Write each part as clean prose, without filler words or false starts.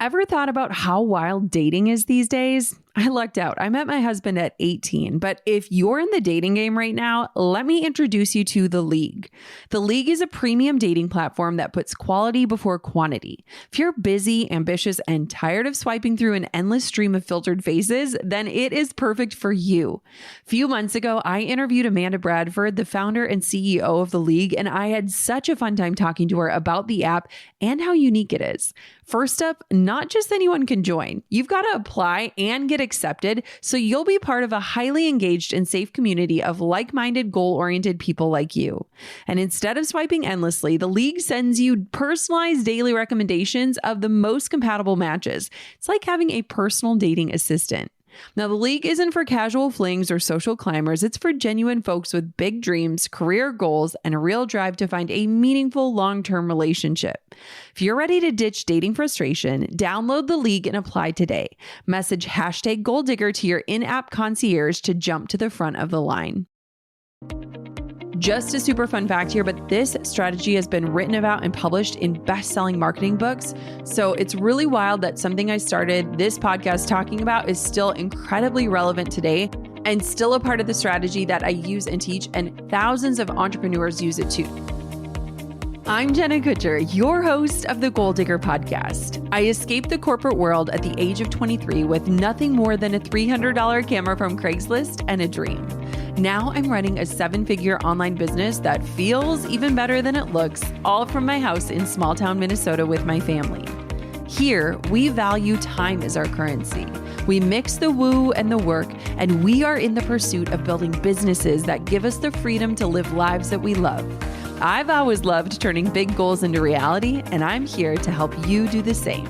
Ever thought about how wild dating is these days? I lucked out. I met my husband at 18, but if you're in the dating game right now, let me introduce you to The League. The League is a premium dating platform that puts quality before quantity. If you're busy, ambitious, and tired of swiping through an endless stream of filtered faces, then it is perfect for you. A few months ago, I interviewed Amanda Bradford, the founder and CEO of The League, and I had such a fun time talking to her about the app and how unique it is. First up, not just anyone can join. You've got to apply and get accepted, so you'll be part of a highly engaged and safe community of like-minded, goal-oriented people like you. And instead of swiping endlessly, The League sends you personalized daily recommendations of the most compatible matches. It's like having a personal dating assistant. Now, The League isn't for casual flings or social climbers. It's for genuine folks with big dreams, career goals, and a real drive to find a meaningful long-term relationship. If you're ready to ditch dating frustration, download The League and apply today. Message #GoalDigger to your in-app concierge to jump to the front of the line. Just a super fun fact here, but this strategy has been written about and published in best-selling marketing books. So it's really wild that something I started this podcast talking about is still incredibly relevant today and still a part of the strategy that I use and teach, and thousands of entrepreneurs use it too. I'm Jenna Kutcher, your host of the Goal Digger podcast. I escaped the corporate world at the age of 23 with nothing more than a $300 camera from Craigslist and a dream. Now I'm running a 7-figure online business that feels even better than it looks, all from my house in small town Minnesota with my family. Here, we value time as our currency. We mix the woo and the work, and we are in the pursuit of building businesses that give us the freedom to live lives that we love. I've always loved turning big goals into reality, and I'm here to help you do the same.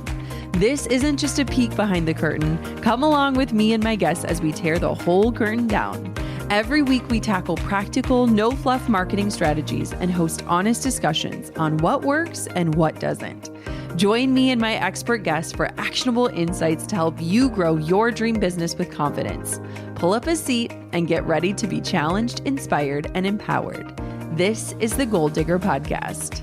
This isn't just a peek behind the curtain. Come along with me and my guests as we tear the whole curtain down. Every week, we tackle practical, no-fluff marketing strategies and host honest discussions on what works and what doesn't. Join me and my expert guests for actionable insights to help you grow your dream business with confidence. Pull up a seat and get ready to be challenged, inspired, and empowered. This is the Goal Digger podcast.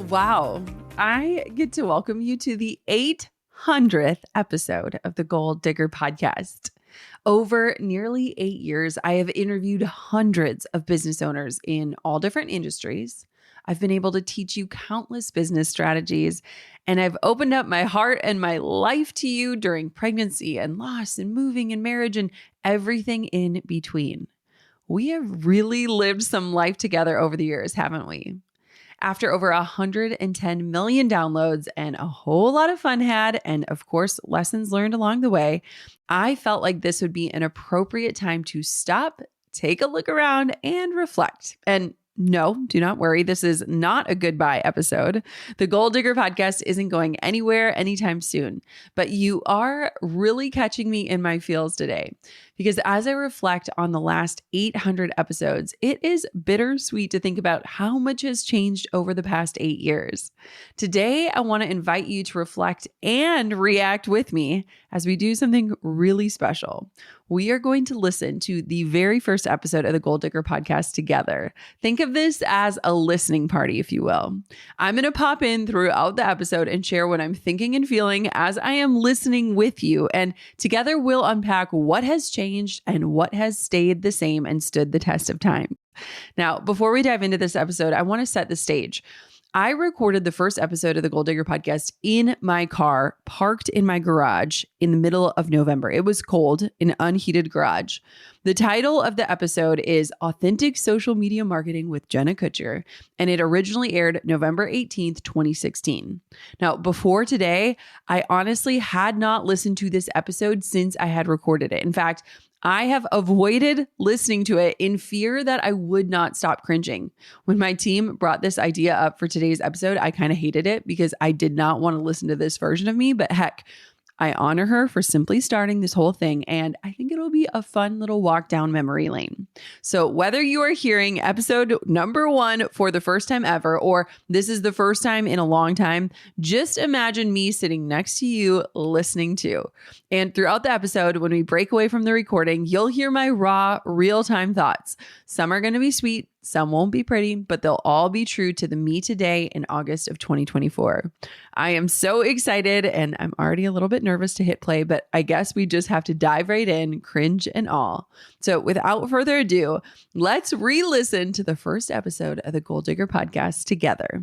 Wow, I get to welcome you to the 800th episode of the Goal Digger podcast. Over nearly 8 years, I have interviewed hundreds of business owners in all different industries. I've been able to teach you countless business strategies, and I've opened up my heart and my life to you during pregnancy and loss and moving and marriage and everything in between. We have really lived some life together over the years, haven't we? After over 110 million downloads and a whole lot of fun had, and of course, lessons learned along the way, I felt like this would be an appropriate time to stop, take a look around, and reflect. And no, do not worry. This is not a goodbye episode. The Goal Digger podcast isn't going anywhere anytime soon, but you are really catching me in my feels today. Because as I reflect on the last 800 episodes, it is bittersweet to think about how much has changed over the past 8 years. Today, I want to invite you to reflect and react with me as we do something really special. We are going to listen to the very first episode of the Goal Digger podcast together. Think of this as a listening party, if you will. I'm going to pop in throughout the episode and share what I'm thinking and feeling as I am listening with you. And together we'll unpack what has changed and what has stayed the same and stood the test of time. Now, before we dive into this episode, I want to set the stage. I recorded the first episode of the Goal Digger podcast in my car, parked in my garage in the middle of November. It was cold, an unheated garage. The title of the episode is Authentic Social Media Marketing with Jenna Kutcher, and it originally aired November 18th, 2016. Now, before today, I honestly had not listened to this episode since I had recorded it. In fact, I have avoided listening to it in fear that I would not stop cringing. When my team brought this idea up for today's episode, I kind of hated it because I did not want to listen to this version of me, but heck, I honor her for simply starting this whole thing, and I think it'll be a fun little walk down memory lane. So whether you are hearing episode number 1 for the first time ever, or this is the first time in a long time, just imagine me sitting next to you listening to. And throughout the episode, when we break away from the recording, you'll hear my raw, real-time thoughts. Some are going to be sweet, Some won't be pretty, but they'll all be true to the me today in August of 2024. I am so excited and I'm already a little bit nervous to hit play, but I guess we just have to dive right in, cringe and all. So without further ado, let's re-listen to the first episode of the Goal Digger podcast together.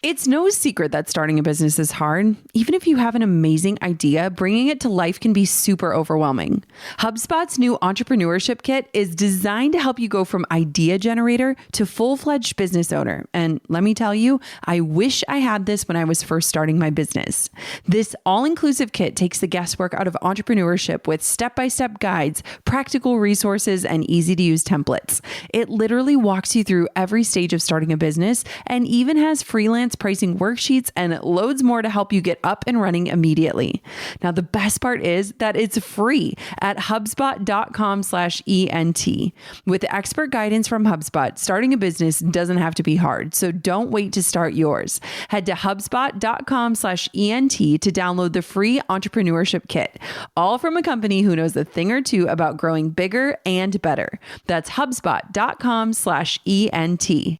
It's no secret that starting a business is hard. Even if you have an amazing idea, bringing it to life can be super overwhelming. HubSpot's new entrepreneurship kit is designed to help you go from idea generator to full-fledged business owner. And let me tell you, I wish I had this when I was first starting my business. This all-inclusive kit takes the guesswork out of entrepreneurship with step-by-step guides, practical resources, and easy-to-use templates. It literally walks you through every stage of starting a business and even has freelance pricing worksheets and loads more to help you get up and running immediately. Now, the best part is that it's free at HubSpot.com/ENT. With expert guidance from HubSpot, starting a business doesn't have to be hard, so don't wait to start yours. Head to HubSpot.com/ENT to download the free entrepreneurship kit, all from a company who knows a thing or two about growing bigger and better. That's HubSpot.com/ENT.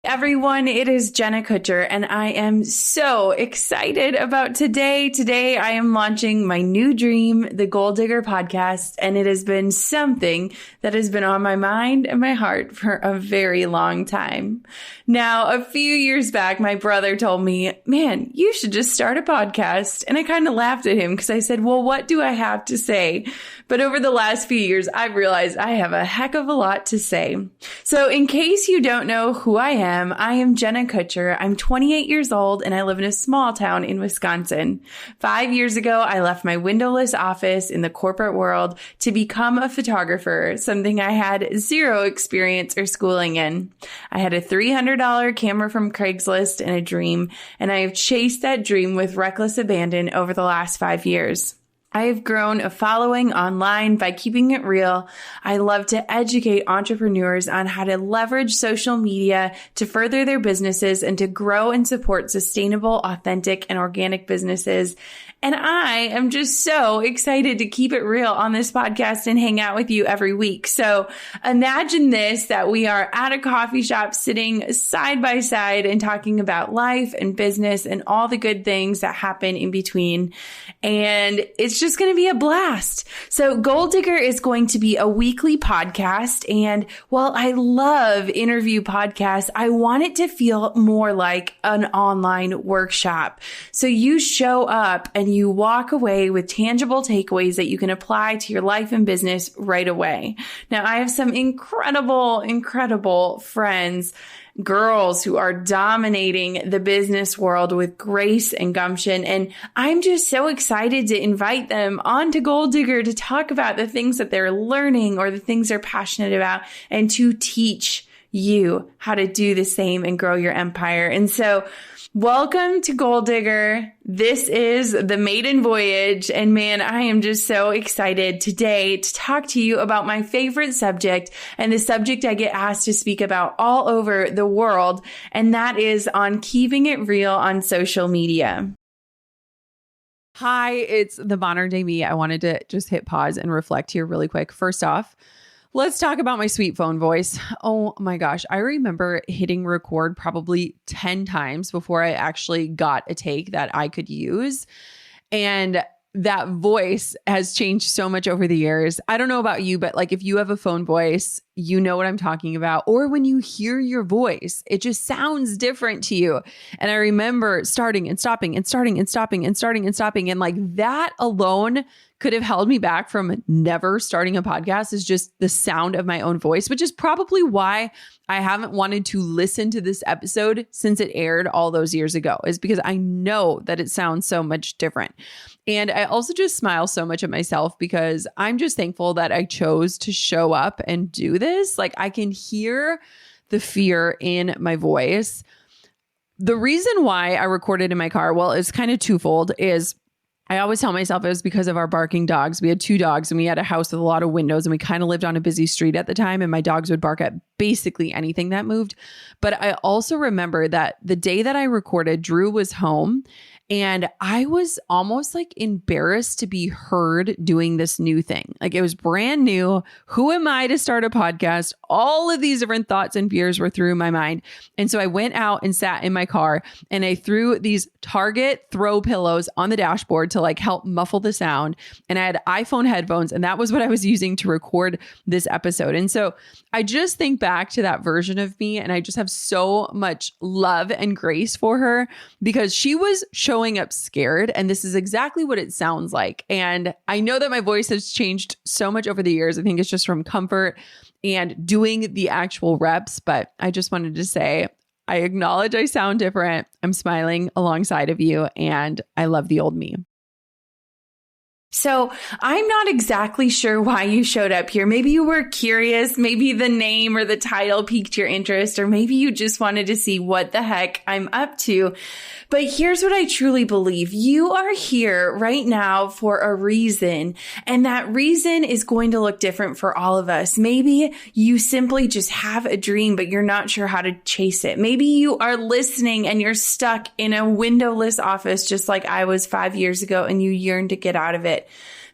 Everyone, it is Jenna Kutcher, and I am so excited about today. Today, I am launching my new dream, the Goal Digger podcast, and it has been something that has been on my mind and my heart for a very long time. Now, a few years back, my brother told me, man, you should just start a podcast. And I kind of laughed at him because I said, well, what do I have to say? But over the last few years, I've realized I have a heck of a lot to say. So in case you don't know who I am Jenna Kutcher. I'm 28 years old and I live in a small town in Wisconsin. 5 years ago, I left my windowless office in the corporate world to become a photographer, something I had zero experience or schooling in. I had a $300 camera from Craigslist and a dream, and I have chased that dream with reckless abandon over the last 5 years. I have grown a following online by keeping it real. I love to educate entrepreneurs on how to leverage social media to further their businesses and to grow and support sustainable, authentic, and organic businesses. And I am just so excited to keep it real on this podcast and hang out with you every week. So imagine this, that we are at a coffee shop sitting side by side and talking about life and business and all the good things that happen in between. And it's just going to be a blast. So Goal Digger is going to be a weekly podcast. And while I love interview podcasts, I want it to feel more like an online workshop. So you show up and you walk away with tangible takeaways that you can apply to your life and business right away. Now, I have some incredible friends, girls who are dominating the business world with grace and gumption. And I'm just so excited to invite them onto Goal Digger to talk about the things that they're learning or the things they're passionate about and to teach you how to do the same and grow your empire. And so welcome to Goal Digger. This is the maiden voyage. And man, I am just so excited today to talk to you about my favorite subject and the subject I get asked to speak about all over the world. And that is on keeping it real on social media. Hi, it's the modern day me. I wanted to just hit pause and reflect here really quick. First off, let's talk about my sweet phone voice. Oh my gosh. I remember hitting record probably 10 times before I actually got a take that I could use. And that voice has changed so much over the years. I don't know about you, but like if you have a phone voice, you know what I'm talking about. Or when you hear your voice, it just sounds different to you. And I remember starting and stopping and starting and stopping and starting and stopping. And like that alone could have held me back from never starting a podcast, is just the sound of my own voice, which is probably why I haven't wanted to listen to this episode since it aired all those years ago, is because I know that it sounds so much different. And I also just smile so much at myself because I'm just thankful that I chose to show up and do this. Like I can hear the fear in my voice. The reason why I recorded in my car, well, it's kind of twofold, is I always tell myself it was because of our barking dogs. We had 2 dogs and we had a house with a lot of windows and we kind of lived on a busy street at the time, and my dogs would bark at basically anything that moved. But I also remember that the day that I recorded, Drew was home And I was almost like embarrassed to be heard doing this new thing. Like it was brand new. Who am I to start a podcast? All of these different thoughts and fears were through my mind. And so I went out and sat in my car and I threw these Target throw pillows on the dashboard to like help muffle the sound. And I had iPhone headphones, and that was what I was using to record this episode. And so I just think back to that version of me, and I just have so much love and grace for her because she was showing up scared. And this is exactly what it sounds like. And I know that my voice has changed so much over the years. I think it's just from comfort and doing the actual reps. But I just wanted to say, I acknowledge I sound different. I'm smiling alongside of you, and I love the old me. So I'm not exactly sure why you showed up here. Maybe you were curious. Maybe the name or the title piqued your interest, or maybe you just wanted to see what the heck I'm up to. But here's what I truly believe. You are here right now for a reason, and that reason is going to look different for all of us. Maybe you simply just have a dream, but you're not sure how to chase it. Maybe you are listening and you're stuck in a windowless office just like I was 5 years ago, and you yearn to get out of it.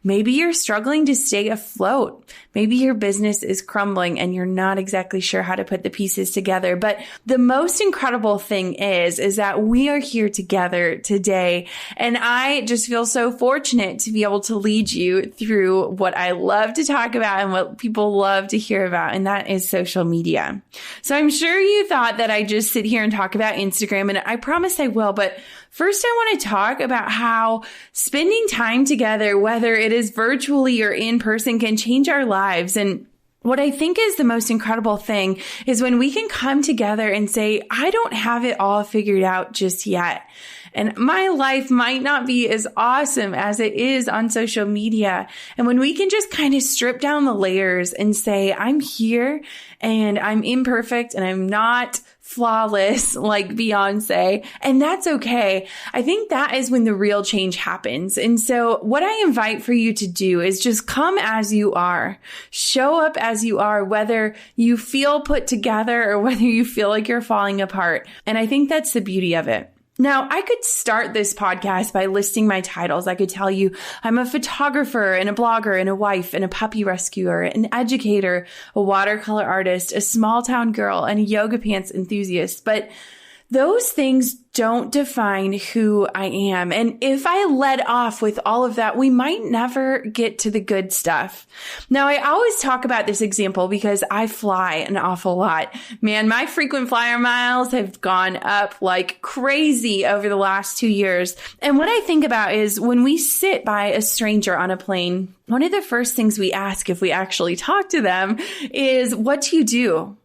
Maybe you're struggling to stay afloat. Maybe your business is crumbling and you're not exactly sure how to put the pieces together. But the most incredible thing is that we are here together today. And I just feel so fortunate to be able to lead you through what I love to talk about and what people love to hear about. And that is social media. So I'm sure you thought that I just sit here and talk about Instagram, and I promise I will. But first, I want to talk about how spending time together, whether it is virtually or in person, can change our lives. And what I think is the most incredible thing is when we can come together and say, I don't have it all figured out just yet. And my life might not be as awesome as it is on social media. And when we can just kind of strip down the layers and say, I'm here and I'm imperfect and I'm not flawless like Beyonce, and that's okay. I think that is when the real change happens. And so what I invite for you to do is just come as you are. Show up as you are, whether you feel put together or whether you feel like you're falling apart. And I think that's the beauty of it. Now, I could start this podcast by listing my titles. I could tell you I'm a photographer and a blogger and a wife and a puppy rescuer, an educator, a watercolor artist, a small town girl, and a yoga pants enthusiast. But those things don't define who I am. And if I led off with all of that, we might never get to the good stuff. Now, I always talk about this example because I fly an awful lot. Man, my frequent flyer miles have gone up like crazy over the last 2 years. And what I think about is when we sit by a stranger on a plane, one of the first things we ask if we actually talk to them is, what do you do?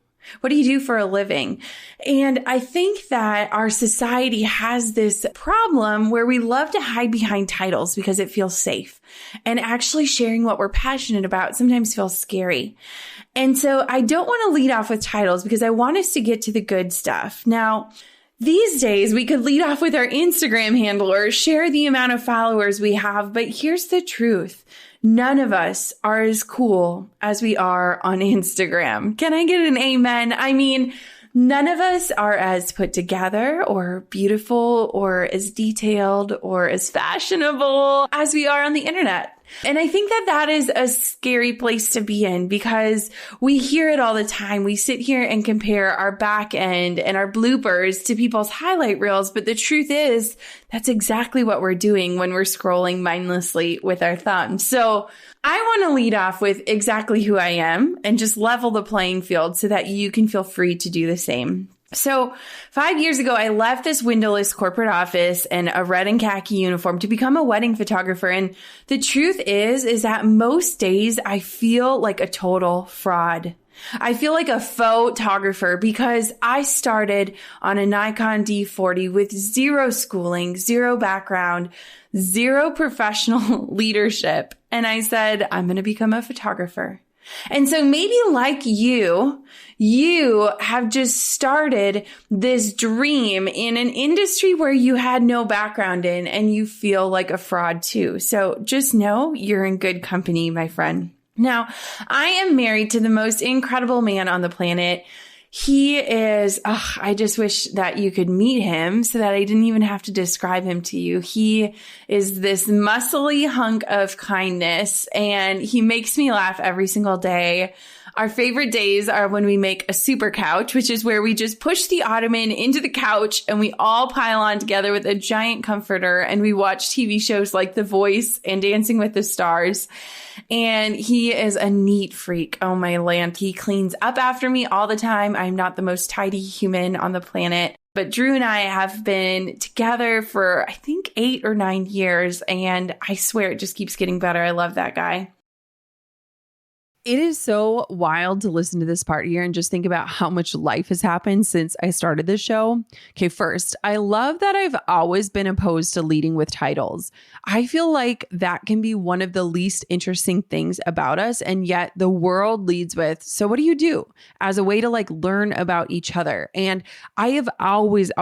What do you do for a living? And I think that our society has this problem where we love to hide behind titles because it feels safe. And actually sharing what we're passionate about sometimes feels scary. And so I don't want to lead off with titles because I want us to get to the good stuff. Now, these days, we could lead off with our Instagram handle or share the amount of followers we have. But here's the truth. None of us are as cool as we are on Instagram. Can I get an amen? I mean, none of us are as put together or beautiful or as detailed or as fashionable as we are on the internet. And I think that that is a scary place to be in because we hear it all the time. We sit here and compare our back end and our bloopers to people's highlight reels. But the truth is, that's exactly what we're doing when we're scrolling mindlessly with our thumbs. So I want to lead off with exactly who I am and just level the playing field so that you can feel free to do the same. So 5 years ago, I left this windowless corporate office and a red and khaki uniform to become a wedding photographer. And the truth is that most days I feel like a total fraud. I feel like a photographer because I started on a Nikon D40 with zero schooling, zero background, zero professional leadership. And I said, I'm going to become a photographer. And so maybe like you have just started this dream in an industry where you had no background in and you feel like a fraud too. So just know you're in good company, my friend. Now, I am married to the most incredible man on the planet. He is, I just wish that you could meet him so that I didn't even have to describe him to you. He is this muscly hunk of kindness, and he makes me laugh every single day. Our favorite days are when we make a super couch, which is where we just push the ottoman into the couch and we all pile on together with a giant comforter, and we watch TV shows like The Voice and Dancing with the Stars. And he is a neat freak. Oh my land. He cleans up after me all the time. I'm not the most tidy human on the planet. But Drew and I have been together for, I think, 8 or 9 years. And I swear it just keeps getting better. I love that guy. It is so wild to listen to this part here and just think about how much life has happened since I started this show. Okay, first, I love that I've always been opposed to leading with titles. I feel like that can be one of the least interesting things about us, and yet the world leads with, so what do you do? As a way to learn about each other. And I have always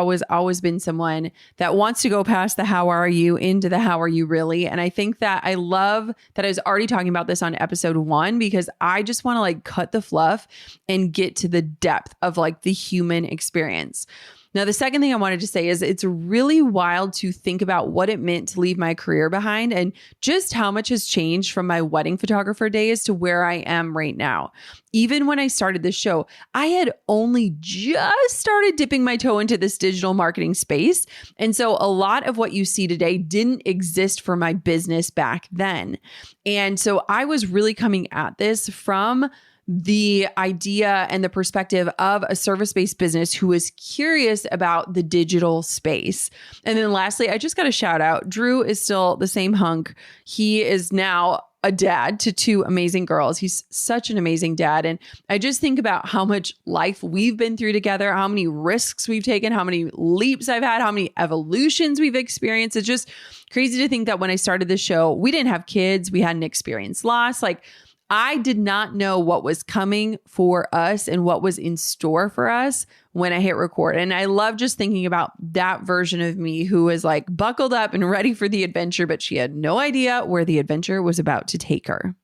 been someone that wants to go past the how are you into the how are you really? And I think that I love that I was already talking about this on episode 1 because I just want to cut the fluff and get to the depth of the human experience. Now, the second thing I wanted to say is it's really wild to think about what it meant to leave my career behind and just how much has changed from my wedding photographer days to where I am right now. Even when I started this show, I had only just started dipping my toe into this digital marketing space. And so a lot of what you see today didn't exist for my business back then. And so I was really coming at this from the idea and the perspective of a service-based business who is curious about the digital space. And then lastly, I just got to shout out, Drew is still the same hunk. He is now a dad to 2 amazing girls. He's such an amazing dad. And I just think about how much life we've been through together, how many risks we've taken, how many leaps I've had, how many evolutions we've experienced. It's just crazy to think that when I started this show, we didn't have kids. We hadn't experienced loss. I did not know what was coming for us and what was in store for us when I hit record. And I love just thinking about that version of me who was buckled up and ready for the adventure, but she had no idea where the adventure was about to take her.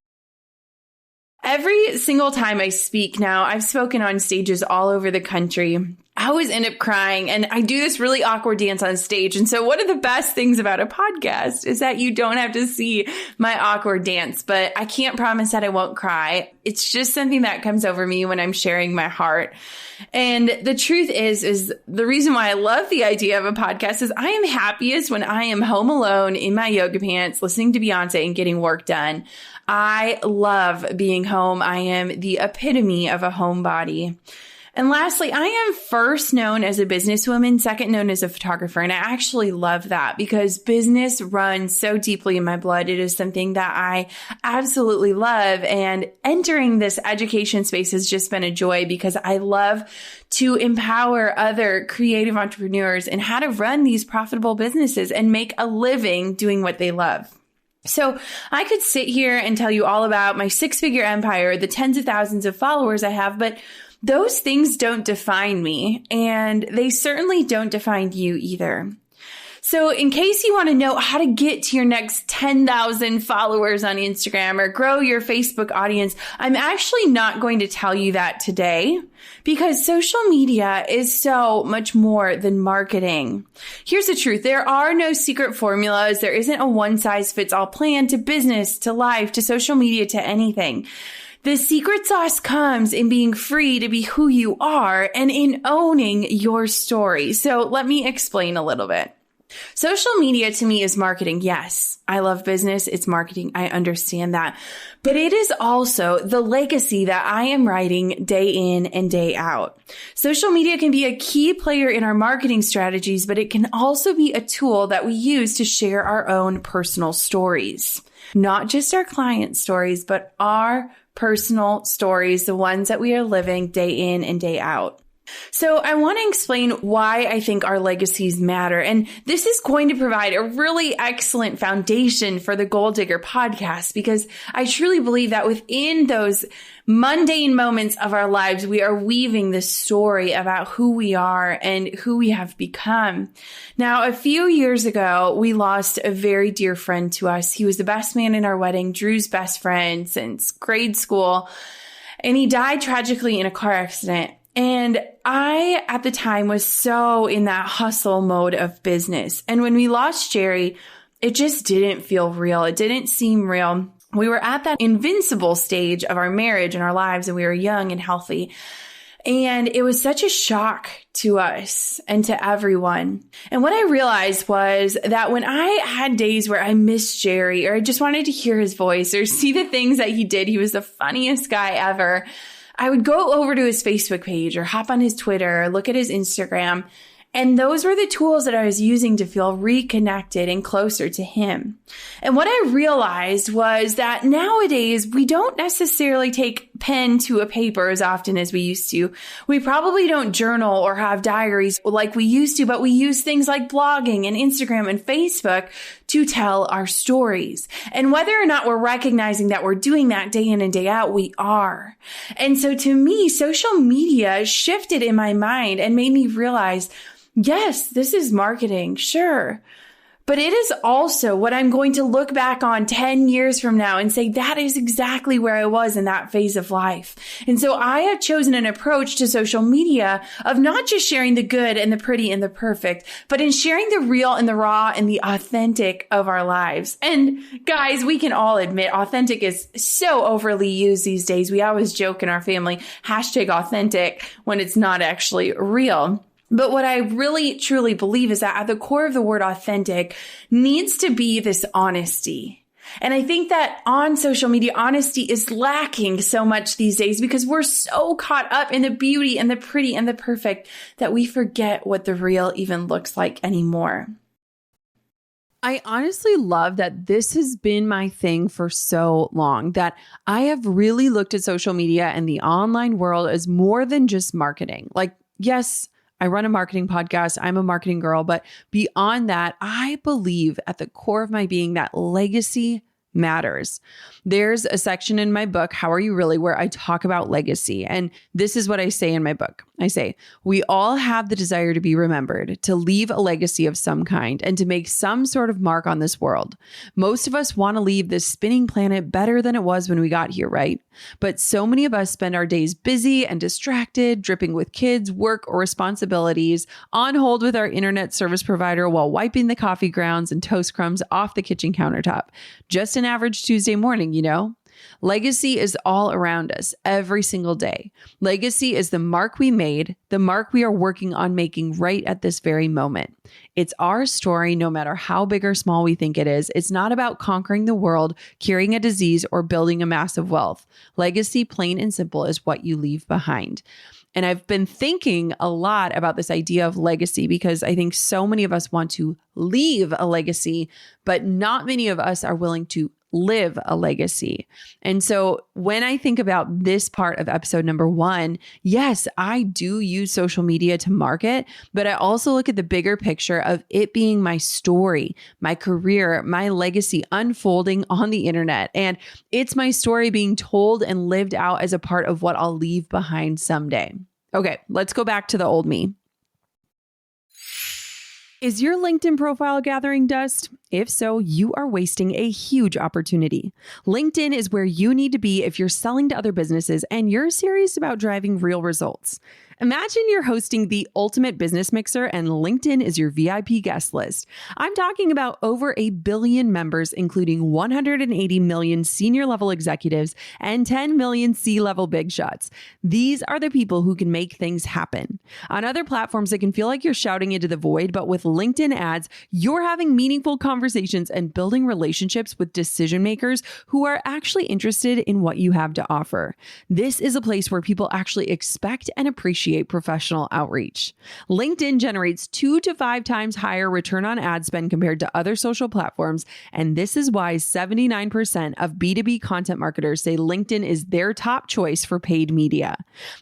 Every single time I speak now, I've spoken on stages all over the country. I always end up crying, and I do this really awkward dance on stage. And so one of the best things about a podcast is that you don't have to see my awkward dance, but I can't promise that I won't cry. It's just something that comes over me when I'm sharing my heart. And the truth is the reason why I love the idea of a podcast is I am happiest when I am home alone in my yoga pants, listening to Beyonce and getting work done. I love being home. I am the epitome of a homebody. And lastly, I am first known as a businesswoman, second known as a photographer. And I actually love that because business runs so deeply in my blood. It is something that I absolutely love. And entering this education space has just been a joy because I love to empower other creative entrepreneurs in how to run these profitable businesses and make a living doing what they love. So I could sit here and tell you all about my 6-figure empire, the tens of thousands of followers I have, but those things don't define me, and they certainly don't define you either. So in case you want to know how to get to your next 10,000 followers on Instagram or grow your Facebook audience, I'm actually not going to tell you that today because social media is so much more than marketing. Here's the truth. There are no secret formulas. There isn't a one-size-fits-all plan to business, to life, to social media, to anything. The secret sauce comes in being free to be who you are and in owning your story. So let me explain a little bit. Social media to me is marketing. Yes, I love business. It's marketing. I understand that. But it is also the legacy that I am writing day in and day out. Social media can be a key player in our marketing strategies, but it can also be a tool that we use to share our own personal stories. Not just our client stories, but our personal stories, the ones that we are living day in and day out. So I want to explain why I think our legacies matter. And this is going to provide a really excellent foundation for the Goal Digger podcast, because I truly believe that within those mundane moments of our lives, we are weaving the story about who we are and who we have become. Now, a few years ago, we lost a very dear friend to us. He was the best man in our wedding, Drew's best friend since grade school, and he died tragically in a car accident. And I, at the time, was so in that hustle mode of business. And when we lost Jerry, it just didn't feel real. It didn't seem real. We were at that invincible stage of our marriage and our lives, and we were young and healthy. And it was such a shock to us and to everyone. And what I realized was that when I had days where I missed Jerry, or I just wanted to hear his voice or see the things that he did, he was the funniest guy ever. I would go over to his Facebook page or hop on his Twitter or look at his Instagram. And those were the tools that I was using to feel reconnected and closer to him. And what I realized was that nowadays we don't necessarily take pen to a paper as often as we used to. We probably don't journal or have diaries like we used to, but we use things like blogging and Instagram and Facebook to tell our stories. And whether or not we're recognizing that we're doing that day in and day out, we are. And so to me, social media shifted in my mind and made me realize, yes, this is marketing, sure. But it is also what I'm going to look back on 10 years from now and say, that is exactly where I was in that phase of life. And so I have chosen an approach to social media of not just sharing the good and the pretty and the perfect, but in sharing the real and the raw and the authentic of our lives. And guys, we can all admit authentic is so overly used these days. We always joke in our family, #authentic, when it's not actually real. But what I really, truly believe is that at the core of the word authentic needs to be this honesty. And I think that on social media, honesty is lacking so much these days because we're so caught up in the beauty and the pretty and the perfect that we forget what the real even looks like anymore. I honestly love that this has been my thing for so long, that I have really looked at social media and the online world as more than just marketing. Like, yes, I run a marketing podcast. I'm a marketing girl. But beyond that, I believe at the core of my being that legacy matters. There's a section in my book, How Are You Really?, where I talk about legacy. And this is what I say in my book. I say, we all have the desire to be remembered, to leave a legacy of some kind, and to make some sort of mark on this world. Most of us want to leave this spinning planet better than it was when we got here, right? But so many of us spend our days busy and distracted, dripping with kids, work, or responsibilities, on hold with our internet service provider while wiping the coffee grounds and toast crumbs off the kitchen countertop. Just an average Tuesday morning, you know? Legacy is all around us every single day. Legacy is the mark we made, the mark we are working on making right at this very moment. It's our story, no matter how big or small we think it is. It's not about conquering the world, curing a disease, or building a massive wealth. Legacy, plain and simple, is what you leave behind. And I've been thinking a lot about this idea of legacy because I think so many of us want to leave a legacy, but not many of us are willing to live a legacy. And so when I think about this part of episode number 1, yes, I do use social media to market, but I also look at the bigger picture of it being my story, my career, my legacy unfolding on the internet. And it's my story being told and lived out as a part of what I'll leave behind someday. Okay, let's go back to the old me. Is your LinkedIn profile gathering dust? If so, you are wasting a huge opportunity. LinkedIn is where you need to be if you're selling to other businesses and you're serious about driving real results. Imagine you're hosting the ultimate business mixer and LinkedIn is your VIP guest list. I'm talking about over 1 billion members, including 180 million senior level executives and 10 million C-level big shots. These are the people who can make things happen. On other platforms, it can feel like you're shouting into the void, but with LinkedIn ads, you're having meaningful conversations and building relationships with decision makers who are actually interested in what you have to offer. This is a place where people actually expect and appreciate professional outreach. LinkedIn generates 2 to 5 times higher return on ad spend compared to other social platforms. And this is why 79% of B2B content marketers say LinkedIn is their top choice for paid media.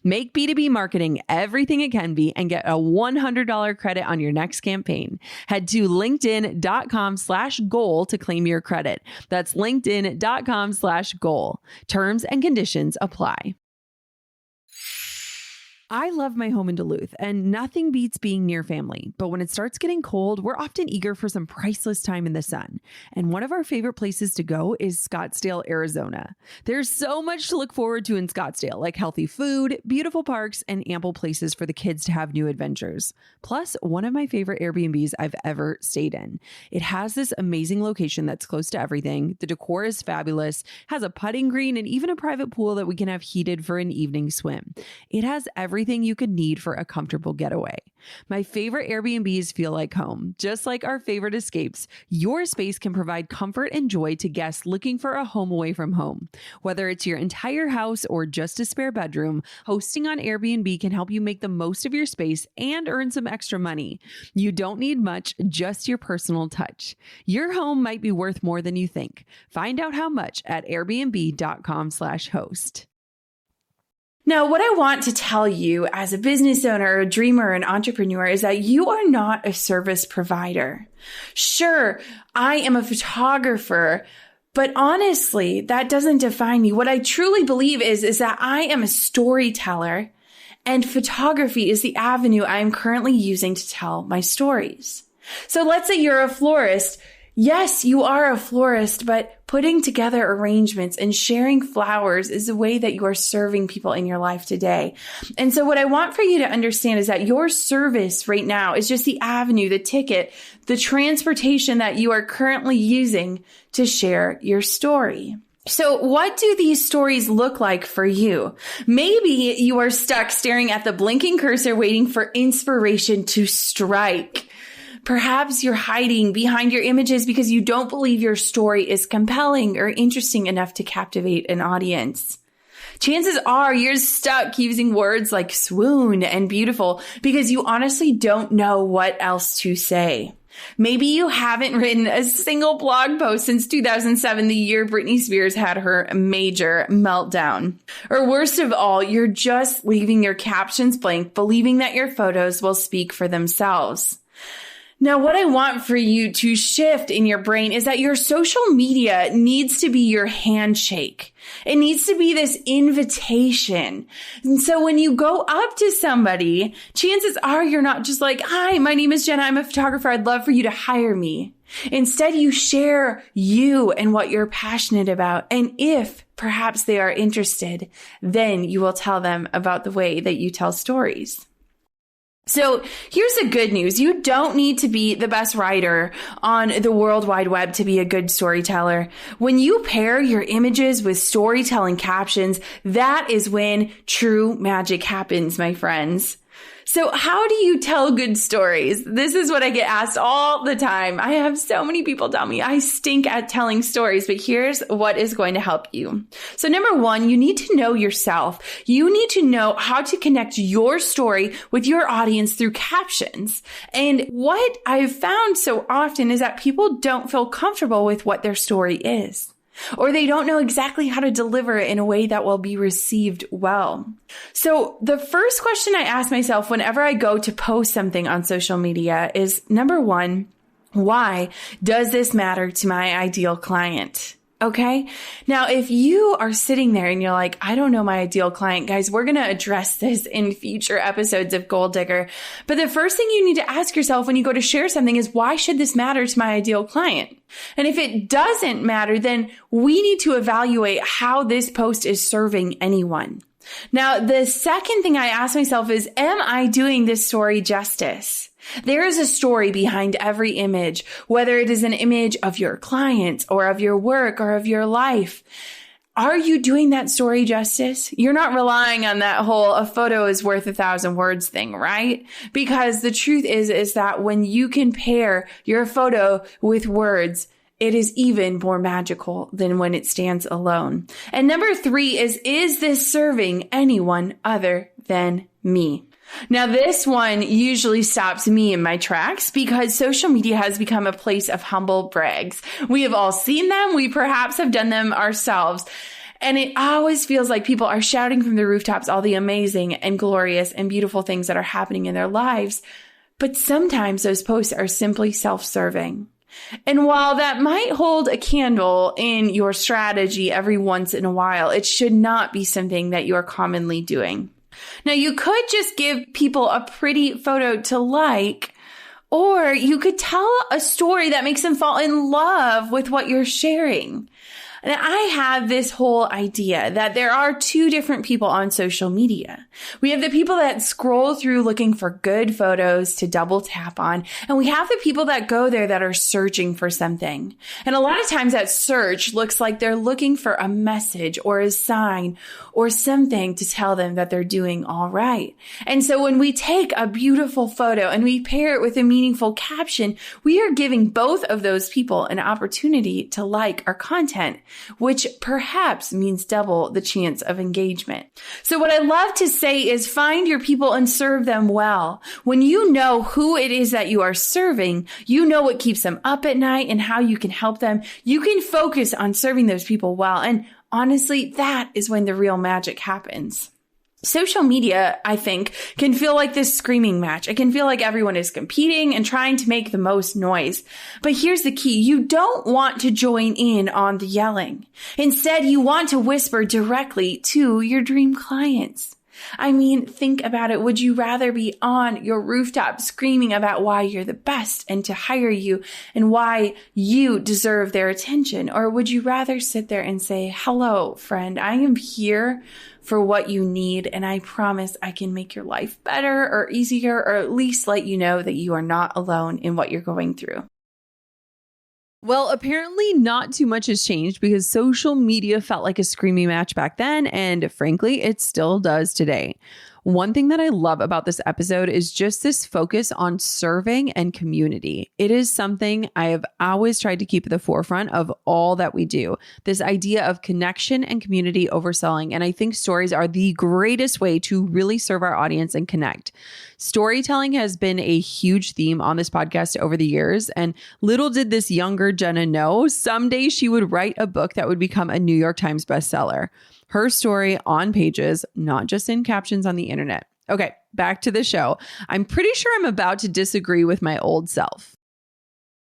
Make B2B marketing everything it can be and get a $100 credit on your next campaign. Head to linkedin.com/goal to claim your credit. That's linkedin.com/goal. Terms and conditions apply. I love my home in Duluth, and nothing beats being near family. But when it starts getting cold, we're often eager for some priceless time in the sun. And one of our favorite places to go is Scottsdale, Arizona. There's so much to look forward to in Scottsdale, like healthy food, beautiful parks, and ample places for the kids to have new adventures. Plus, one of my favorite Airbnbs I've ever stayed in. It has this amazing location that's close to everything. The decor is fabulous, has a putting green, and even a private pool that we can have heated for an evening swim. It has everything you could need for a comfortable getaway. My favorite Airbnbs feel like home. Just like our favorite escapes, your space can provide comfort and joy to guests looking for a home away from home. Whether it's your entire house or just a spare bedroom, hosting on Airbnb can help you make the most of your space and earn some extra money. You don't need much, just your personal touch. Your home might be worth more than you think. Find out how much at airbnb.com/host. Now, what I want to tell you as a business owner, a dreamer, an entrepreneur is that you are not a service provider. Sure, I am a photographer, but honestly, that doesn't define me. What I truly believe is that I am a storyteller, and photography is the avenue I am currently using to tell my stories. So let's say you're a florist. Yes, you are a florist, but putting together arrangements and sharing flowers is the way that you are serving people in your life today. And so what I want for you to understand is that your service right now is just the avenue, the ticket, the transportation that you are currently using to share your story. So what do these stories look like for you? Maybe you are stuck staring at the blinking cursor waiting for inspiration to strike. Perhaps you're hiding behind your images because you don't believe your story is compelling or interesting enough to captivate an audience. Chances are you're stuck using words like swoon and beautiful because you honestly don't know what else to say. Maybe you haven't written a single blog post since 2007, the year Britney Spears had her major meltdown. Or worst of all, you're just leaving your captions blank, believing that your photos will speak for themselves. Now, what I want for you to shift in your brain is that your social media needs to be your handshake. It needs to be this invitation. And so when you go up to somebody, chances are you're not just like, "Hi, my name is Jenna. I'm a photographer. I'd love for you to hire me." Instead, you share you and what you're passionate about. And if perhaps they are interested, then you will tell them about the way that you tell stories. So here's the good news. You don't need to be the best writer on the World Wide Web to be a good storyteller. When you pair your images with storytelling captions, that is when true magic happens, my friends. So how do you tell good stories? This is what I get asked all the time. I have so many people tell me I stink at telling stories, but here's what is going to help you. So number one, you need to know yourself. You need to know how to connect your story with your audience through captions. And what I've found so often is that people don't feel comfortable with what their story is, or they don't know exactly how to deliver it in a way that will be received well. So the first question I ask myself whenever I go to post something on social media is, number one, why does this matter to my ideal client? Okay. Now, if you are sitting there and you're like, I don't know my ideal client, guys, we're going to address this in future episodes of Goal Digger. But the first thing you need to ask yourself when you go to share something is, why should this matter to my ideal client? And if it doesn't matter, then we need to evaluate how this post is serving anyone. Now, the second thing I ask myself is, am I doing this story justice? There is a story behind every image, whether it is an image of your client or of your work or of your life. Are you doing that story justice? You're not relying on that whole "a photo is worth 1,000 words" thing, right? Because the truth is that when you can pair your photo with words, it is even more magical than when it stands alone. And number three is this serving anyone other than me? Now, this one usually stops me in my tracks because social media has become a place of humble brags. We have all seen them. We perhaps have done them ourselves. And it always feels like people are shouting from the rooftops all the amazing and glorious and beautiful things that are happening in their lives. But sometimes those posts are simply self-serving. And while that might hold a candle in your strategy every once in a while, it should not be something that you are commonly doing. Now, you could just give people a pretty photo to like, or you could tell a story that makes them fall in love with what you're sharing. And I have this whole idea that there are two different people on social media. We have the people that scroll through looking for good photos to double tap on, and we have the people that go there that are searching for something. And a lot of times that search looks like they're looking for a message or a sign or something to tell them that they're doing all right. And so when we take a beautiful photo and we pair it with a meaningful caption, we are giving both of those people an opportunity to like our content, which perhaps means double the chance of engagement. So what I love to say is find your people and serve them well. When you know who it is that you are serving, you know what keeps them up at night and how you can help them. You can focus on serving those people well. And honestly, that is when the real magic happens. Social media, I think, can feel like this screaming match. It can feel like everyone is competing and trying to make the most noise. But here's the key. You don't want to join in on the yelling. Instead, you want to whisper directly to your dream clients. I mean, think about it. Would you rather be on your rooftop screaming about why you're the best and to hire you and why you deserve their attention? Or would you rather sit there and say, hello, friend, I am here for what you need, and I promise I can make your life better or easier, or at least let you know that you are not alone in what you're going through. Well, apparently not too much has changed because social media felt like a screaming match back then, and frankly, it still does today. One thing that I love about this episode is just this focus on serving and community. It is something I have always tried to keep at the forefront of all that we do. This idea of connection and community over selling. And I think stories are the greatest way to really serve our audience and connect. Storytelling has been a huge theme on this podcast over the years. And little did this younger Jenna know, someday she would write a book that would become a New York Times bestseller. Her story on pages, not just in captions on the internet. Okay, back to the show. I'm pretty sure I'm about to disagree with my old self.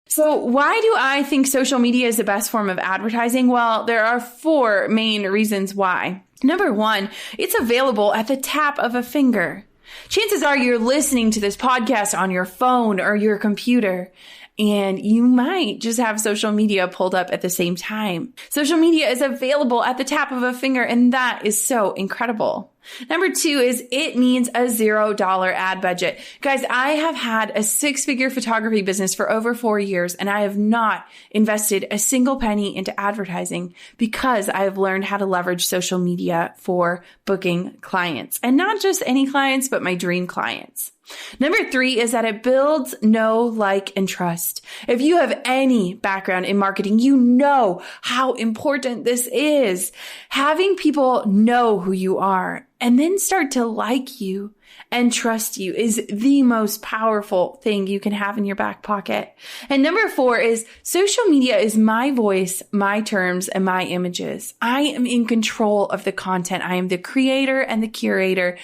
So why do I think social media is the best form of advertising? Well, there are 4 main reasons why. Number 1, it's available at the tap of a finger. Chances are you're listening to this podcast on your phone or your computer, and you might just have social media pulled up at the same time. Social media is available at the tap of a finger, and that is so incredible. Number 2 is it means a $0 ad budget. Guys, I have had a 6-figure photography business for over 4 years, and I have not invested a single penny into advertising because I have learned how to leverage social media for booking clients, and not just any clients, but my dream clients. Number 3 is that it builds know, like, and trust. If you have any background in marketing, you know how important this is. Having people know who you are and then start to like you and trust you is the most powerful thing you can have in your back pocket. And number 4 is social media is my voice, my terms, and my images. I am in control of the content. I am the creator and the curator.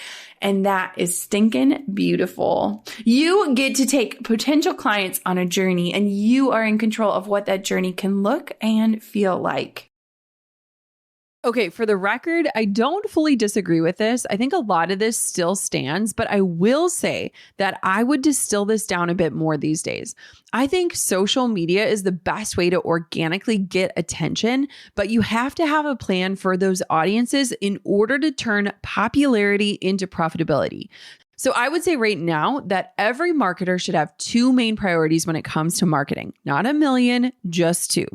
And that is stinking beautiful. You get to take potential clients on a journey, and you are in control of what that journey can look and feel like. Okay, for the record, I don't fully disagree with this. I think a lot of this still stands, but I will say that I would distill this down a bit more these days. I think social media is the best way to organically get attention, but you have to have a plan for those audiences in order to turn popularity into profitability. So I would say right now that every marketer should have 2 main priorities when it comes to marketing. Not a million, just 2.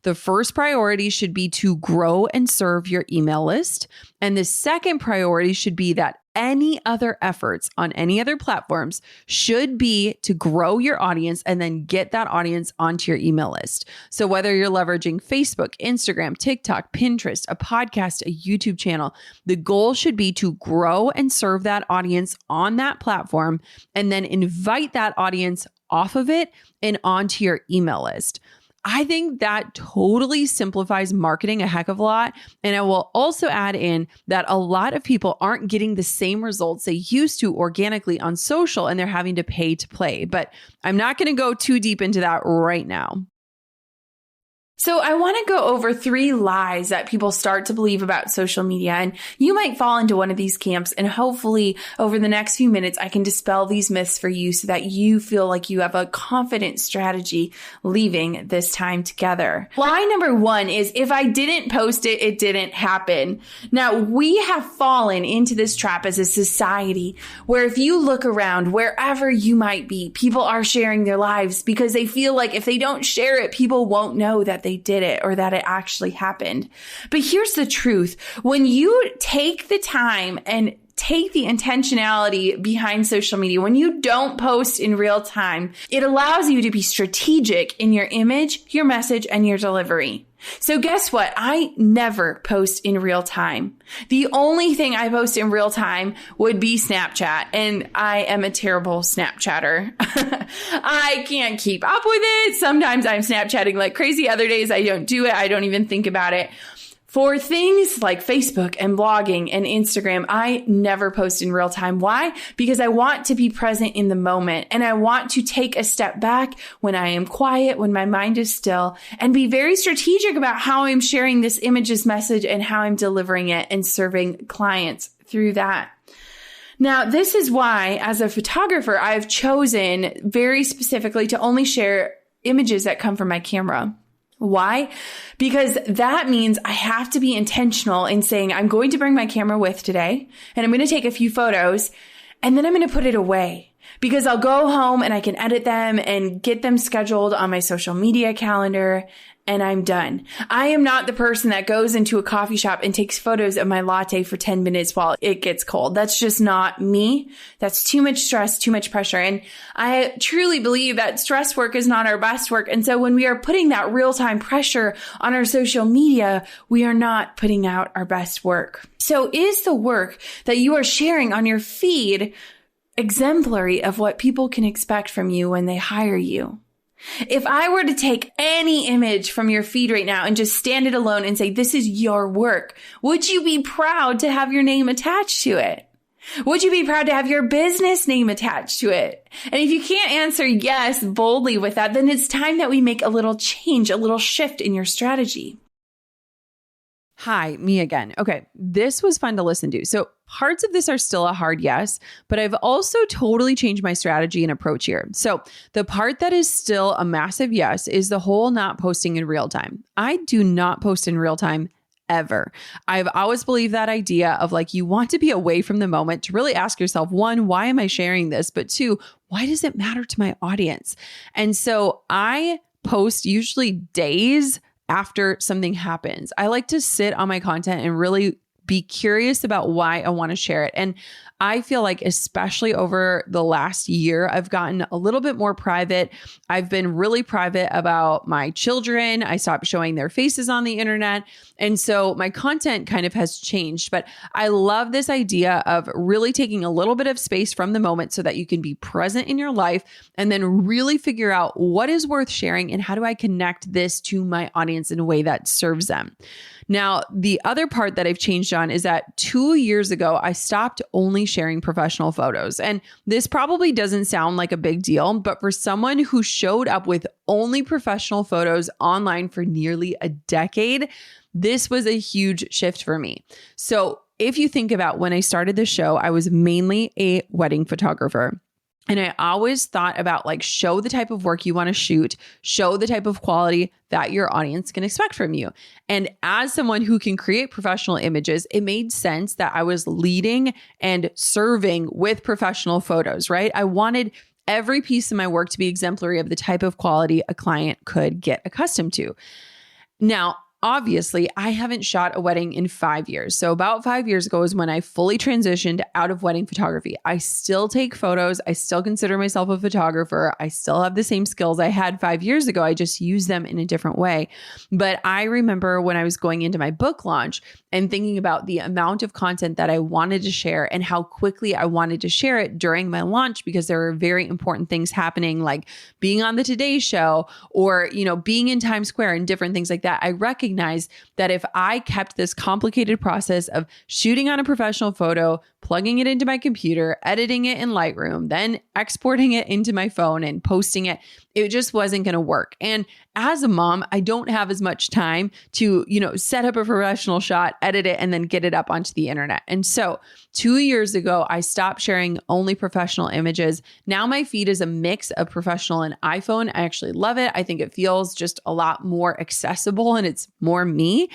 The first priority should be to grow and serve your email list. And the second priority should be that any other efforts on any other platforms should be to grow your audience and then get that audience onto your email list. So whether you're leveraging Facebook, Instagram, TikTok, Pinterest, a podcast, a YouTube channel, the goal should be to grow and serve that audience on that platform and then invite that audience off of it and onto your email list. I think that totally simplifies marketing a heck of a lot. And I will also add in that a lot of people aren't getting the same results they used to organically on social, and they're having to pay to play. But I'm not going to go too deep into that right now. So I want to go over 3 lies that people start to believe about social media. And you might fall into one of these camps. And hopefully over the next few minutes, I can dispel these myths for you so that you feel like you have a confident strategy leaving this time together. Lie number 1 is if I didn't post it, it didn't happen. Now we have fallen into this trap as a society where if you look around wherever you might be, people are sharing their lives because they feel like if they don't share it, people won't know that they did it or that it actually happened. But here's the truth. When you take the time and take the intentionality behind social media, when you don't post in real time, it allows you to be strategic in your image, your message, and your delivery. So guess what? I never post in real time. The only thing I post in real time would be Snapchat, and I am a terrible Snapchatter. I can't keep up with it. Sometimes I'm Snapchatting like crazy. Other days I don't do it. I don't even think about it. For things like Facebook and blogging and Instagram, I never post in real time. Why? Because I want to be present in the moment and I want to take a step back when I am quiet, when my mind is still, and be very strategic about how I'm sharing this image's message and how I'm delivering it and serving clients through that. Now, this is why, as a photographer, I've chosen very specifically to only share images that come from my camera. Why? Because that means I have to be intentional in saying, I'm going to bring my camera with today, and I'm going to take a few photos, and then I'm going to put it away. Because I'll go home and I can edit them and get them scheduled on my social media calendar, and I'm done. I am not the person that goes into a coffee shop and takes photos of my latte for 10 minutes while it gets cold. That's just not me. That's too much stress, too much pressure. And I truly believe that stress work is not our best work. And so when we are putting that real-time pressure on our social media, we are not putting out our best work. So is the work that you are sharing on your feed exemplary of what people can expect from you when they hire you? If I were to take any image from your feed right now and just stand it alone and say, this is your work, would you be proud to have your name attached to it? Would you be proud to have your business name attached to it? And if you can't answer yes boldly with that, then it's time that we make a little change, a little shift in your strategy. Hi, me again. Okay, this was fun to listen to. So parts of this are still a hard yes, but I've also totally changed my strategy and approach here. So the part that is still a massive yes is the whole not posting in real time. I do not post in real time ever. I've always believed that idea of like, you want to be away from the moment to really ask yourself, 1, why am I sharing this? But 2, why does it matter to my audience? And so I post usually days after something happens. I like to sit on my content and really be curious about why I want to share it. And I feel like, especially over the last year, I've gotten a little bit more private. I've been really private about my children. I stopped showing their faces on the internet. And so my content kind of has changed, but I love this idea of really taking a little bit of space from the moment so that you can be present in your life and then really figure out what is worth sharing and how do I connect this to my audience in a way that serves them. Now, the other part that I've changed on is that 2 years ago, I stopped only sharing professional photos. And this probably doesn't sound like a big deal, but for someone who showed up with only professional photos online for nearly a decade, this was a huge shift for me. So if you think about when I started the show, I was mainly a wedding photographer. And I always thought about like, show the type of work you want to shoot, show the type of quality that your audience can expect from you. And as someone who can create professional images, it made sense that I was leading and serving with professional photos, right? I wanted every piece of my work to be exemplary of the type of quality a client could get accustomed to. Now, obviously, I haven't shot a wedding in 5 years. So about 5 years ago is when I fully transitioned out of wedding photography. I still take photos. I still consider myself a photographer. I still have the same skills I had 5 years ago. I just use them in a different way. But I remember when I was going into my book launch and thinking about the amount of content that I wanted to share and how quickly I wanted to share it during my launch, because there were very important things happening, like being on the Today Show or, being in Times Square and different things like that. I recognize that if I kept this complicated process of shooting on a professional photo, plugging it into my computer, editing it in Lightroom, then exporting it into my phone and posting it. It just wasn't going to work. And as a mom, I don't have as much time to, set up a professional shot, edit it, and then get it up onto the internet. And so 2 years ago, I stopped sharing only professional images. Now my feed is a mix of professional and iPhone. I actually love it. I think it feels just a lot more accessible and it's more me.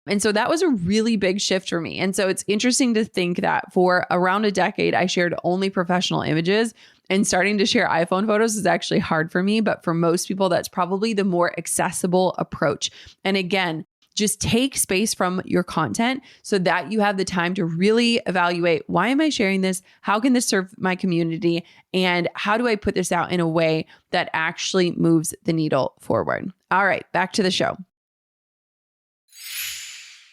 And so that was a really big shift for me. And so it's interesting to think that for around a decade, I shared only professional images, and starting to share iPhone photos is actually hard for me. But for most people, that's probably the more accessible approach. And again, just take space from your content so that you have the time to really evaluate, why am I sharing this? How can this serve my community? And how do I put this out in a way that actually moves the needle forward? All right, back to the show.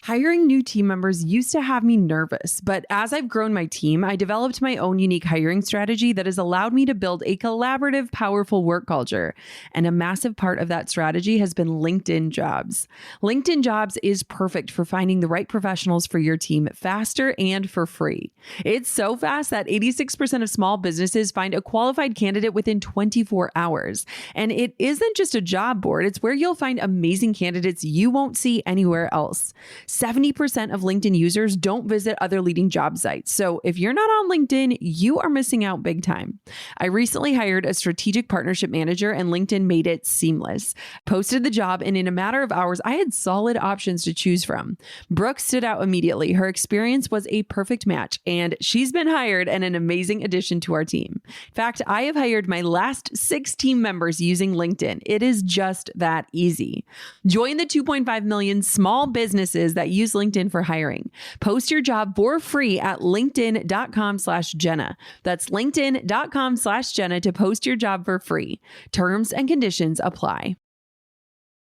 Hiring new team members used to have me nervous, but as I've grown my team, I developed my own unique hiring strategy that has allowed me to build a collaborative, powerful work culture. And a massive part of that strategy has been LinkedIn Jobs. LinkedIn Jobs is perfect for finding the right professionals for your team faster and for free. It's so fast that 86% of small businesses find a qualified candidate within 24 hours. And it isn't just a job board, it's where you'll find amazing candidates you won't see anywhere else. 70% of LinkedIn users don't visit other leading job sites. So if you're not on LinkedIn, you are missing out big time. I recently hired a strategic partnership manager and LinkedIn made it seamless. Posted the job and in a matter of hours, I had solid options to choose from. Brooke stood out immediately. Her experience was a perfect match and she's been hired and an amazing addition to our team. In fact, I have hired my last 6 team members using LinkedIn. It is just that easy. Join the 2.5 million small businesses that use LinkedIn for hiring. Post your job for free at linkedin.com/Jenna. That's linkedin.com/Jenna to post your job for free. Terms and conditions apply.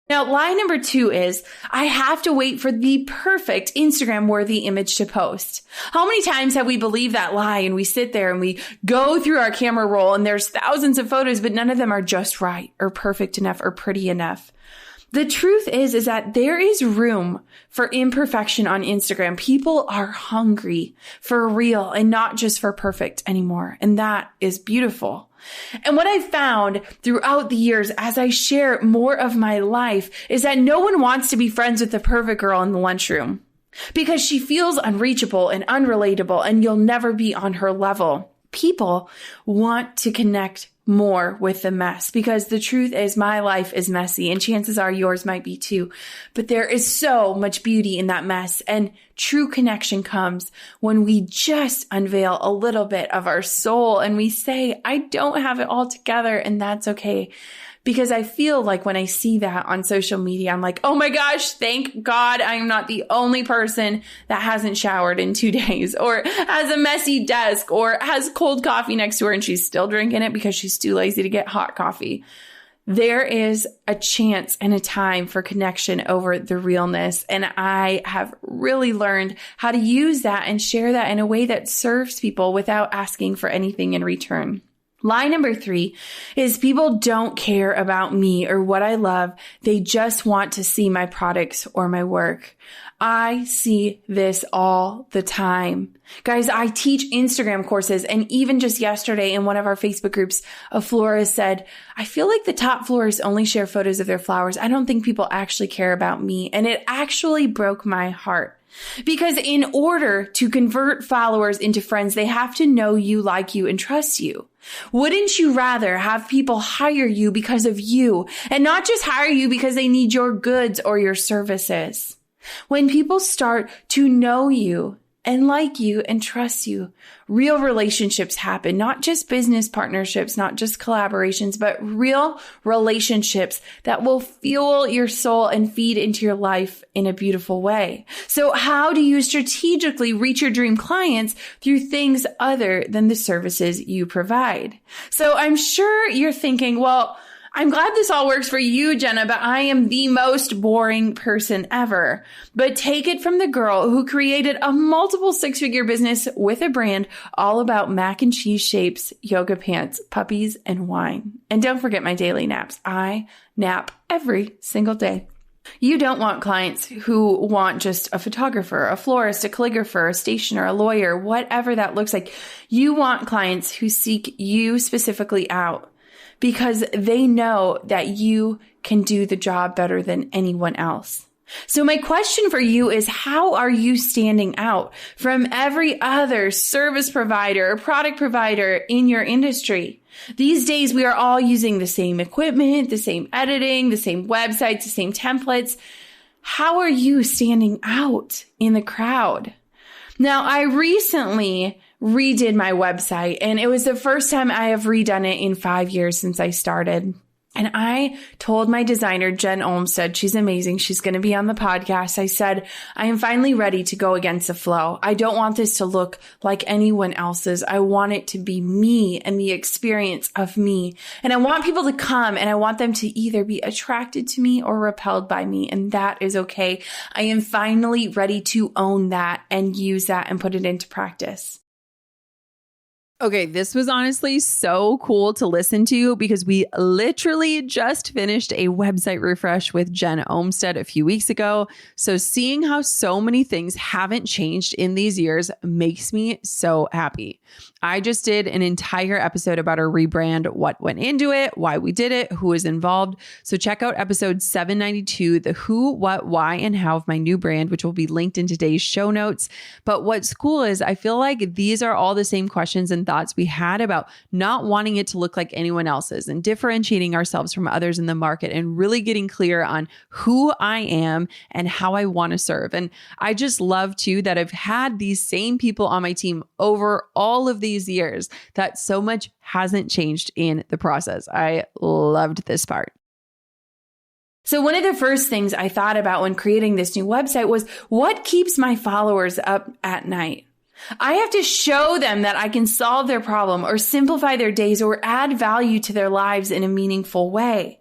Now, lie number 2 is I have to wait for the perfect Instagram worthy image to post. How many times have we believed that lie and we sit there and we go through our camera roll and there's thousands of photos, but none of them are just right or perfect enough or pretty enough. The truth is that there is room for imperfection on Instagram. People are hungry for real and not just for perfect anymore. And that is beautiful. And what I've found throughout the years as I share more of my life is that no one wants to be friends with the perfect girl in the lunchroom because she feels unreachable and unrelatable and you'll never be on her level. People want to connect more with the mess because the truth is my life is messy and chances are yours might be too. But there is so much beauty in that mess and true connection comes when we just unveil a little bit of our soul and we say, I don't have it all together and that's okay. Because I feel like when I see that on social media, I'm like, oh my gosh, thank God I am not the only person that hasn't showered in 2 days or has a messy desk or has cold coffee next to her and she's still drinking it because she's too lazy to get hot coffee. There is a chance and a time for connection over the realness. And I have really learned how to use that and share that in a way that serves people without asking for anything in return. Lie number 3 is people don't care about me or what I love. They just want to see my products or my work. I see this all the time. Guys, I teach Instagram courses and even just yesterday in one of our Facebook groups, a florist said, I feel like the top florists only share photos of their flowers. I don't think people actually care about me. And it actually broke my heart. Because in order to convert followers into friends, they have to know you, like you, and trust you. Wouldn't you rather have people hire you because of you and not just hire you because they need your goods or your services? When people start to know you and like you and trust you, real relationships happen, not just business partnerships, not just collaborations, but real relationships that will fuel your soul and feed into your life in a beautiful way. So how do you strategically reach your dream clients through things other than the services you provide? So I'm sure you're thinking, well, I'm glad this all works for you, Jenna, but I am the most boring person ever. But take it from the girl who created a multiple 6-figure business with a brand all about mac and cheese shapes, yoga pants, puppies, and wine. And don't forget my daily naps. I nap every single day. You don't want clients who want just a photographer, a florist, a calligrapher, a stationer, a lawyer, whatever that looks like. You want clients who seek you specifically out because they know that you can do the job better than anyone else. So my question for you is, how are you standing out from every other service provider or product provider in your industry? These days, we are all using the same equipment, the same editing, the same websites, the same templates. How are you standing out in the crowd? Now, I recently redid my website, and it was the first time I have redone it in 5 years since I started. And I told my designer, Jen Olmsted, she's amazing. She's going to be on the podcast. I said, I am finally ready to go against the flow. I don't want this to look like anyone else's. I want it to be me and the experience of me. And I want people to come and I want them to either be attracted to me or repelled by me. And that is okay. I am finally ready to own that and use that and put it into practice. Okay, this was honestly so cool to listen to because we literally just finished a website refresh with Jen Olmsted a few weeks ago. So seeing how so many things haven't changed in these years makes me so happy. I just did an entire episode about our rebrand, what went into it, why we did it, who is involved. So check out episode 792, the who, what, why, and how of my new brand, which will be linked in today's show notes. But what's cool is I feel like these are all the same questions and thoughts we had about not wanting it to look like anyone else's and differentiating ourselves from others in the market and really getting clear on who I am and how I want to serve. And I just love too that I've had these same people on my team over all of these years, that so much hasn't changed in the process. I loved this part. So one of the first things I thought about when creating this new website was, what keeps my followers up at night? I have to show them that I can solve their problem or simplify their days or add value to their lives in a meaningful way.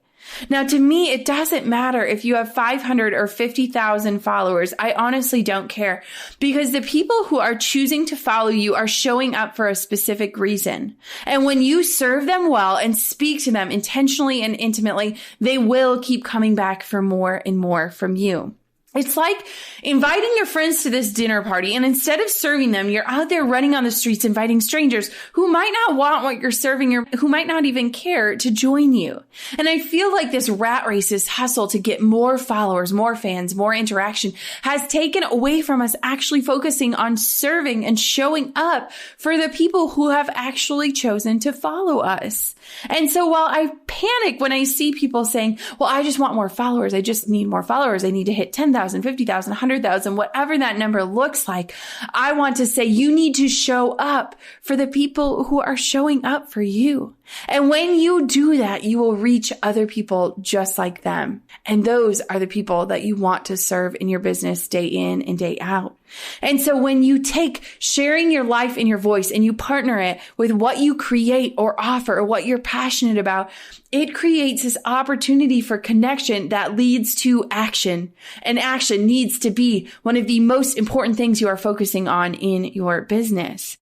Now, to me, it doesn't matter if you have 500 or 50,000 followers. I honestly don't care, because the people who are choosing to follow you are showing up for a specific reason. And when you serve them well and speak to them intentionally and intimately, they will keep coming back for more and more from you. It's like inviting your friends to this dinner party, and instead of serving them, you're out there running on the streets, inviting strangers who might not want what you're serving or who might not even care to join you. And I feel like this rat race, this hustle to get more followers, more fans, more interaction has taken away from us actually focusing on serving and showing up for the people who have actually chosen to follow us. And so while I panic when I see people saying, well, I just want more followers. I just need more followers. I need to hit 10,000, 50,000, 100,000, whatever that number looks like. I want to say you need to show up for the people who are showing up for you. And when you do that, you will reach other people just like them. And those are the people that you want to serve in your business day in and day out. And so when you take sharing your life and your voice and you partner it with what you create or offer or what you're passionate about, it creates this opportunity for connection that leads to action. And action needs to be one of the most important things you are focusing on in your business.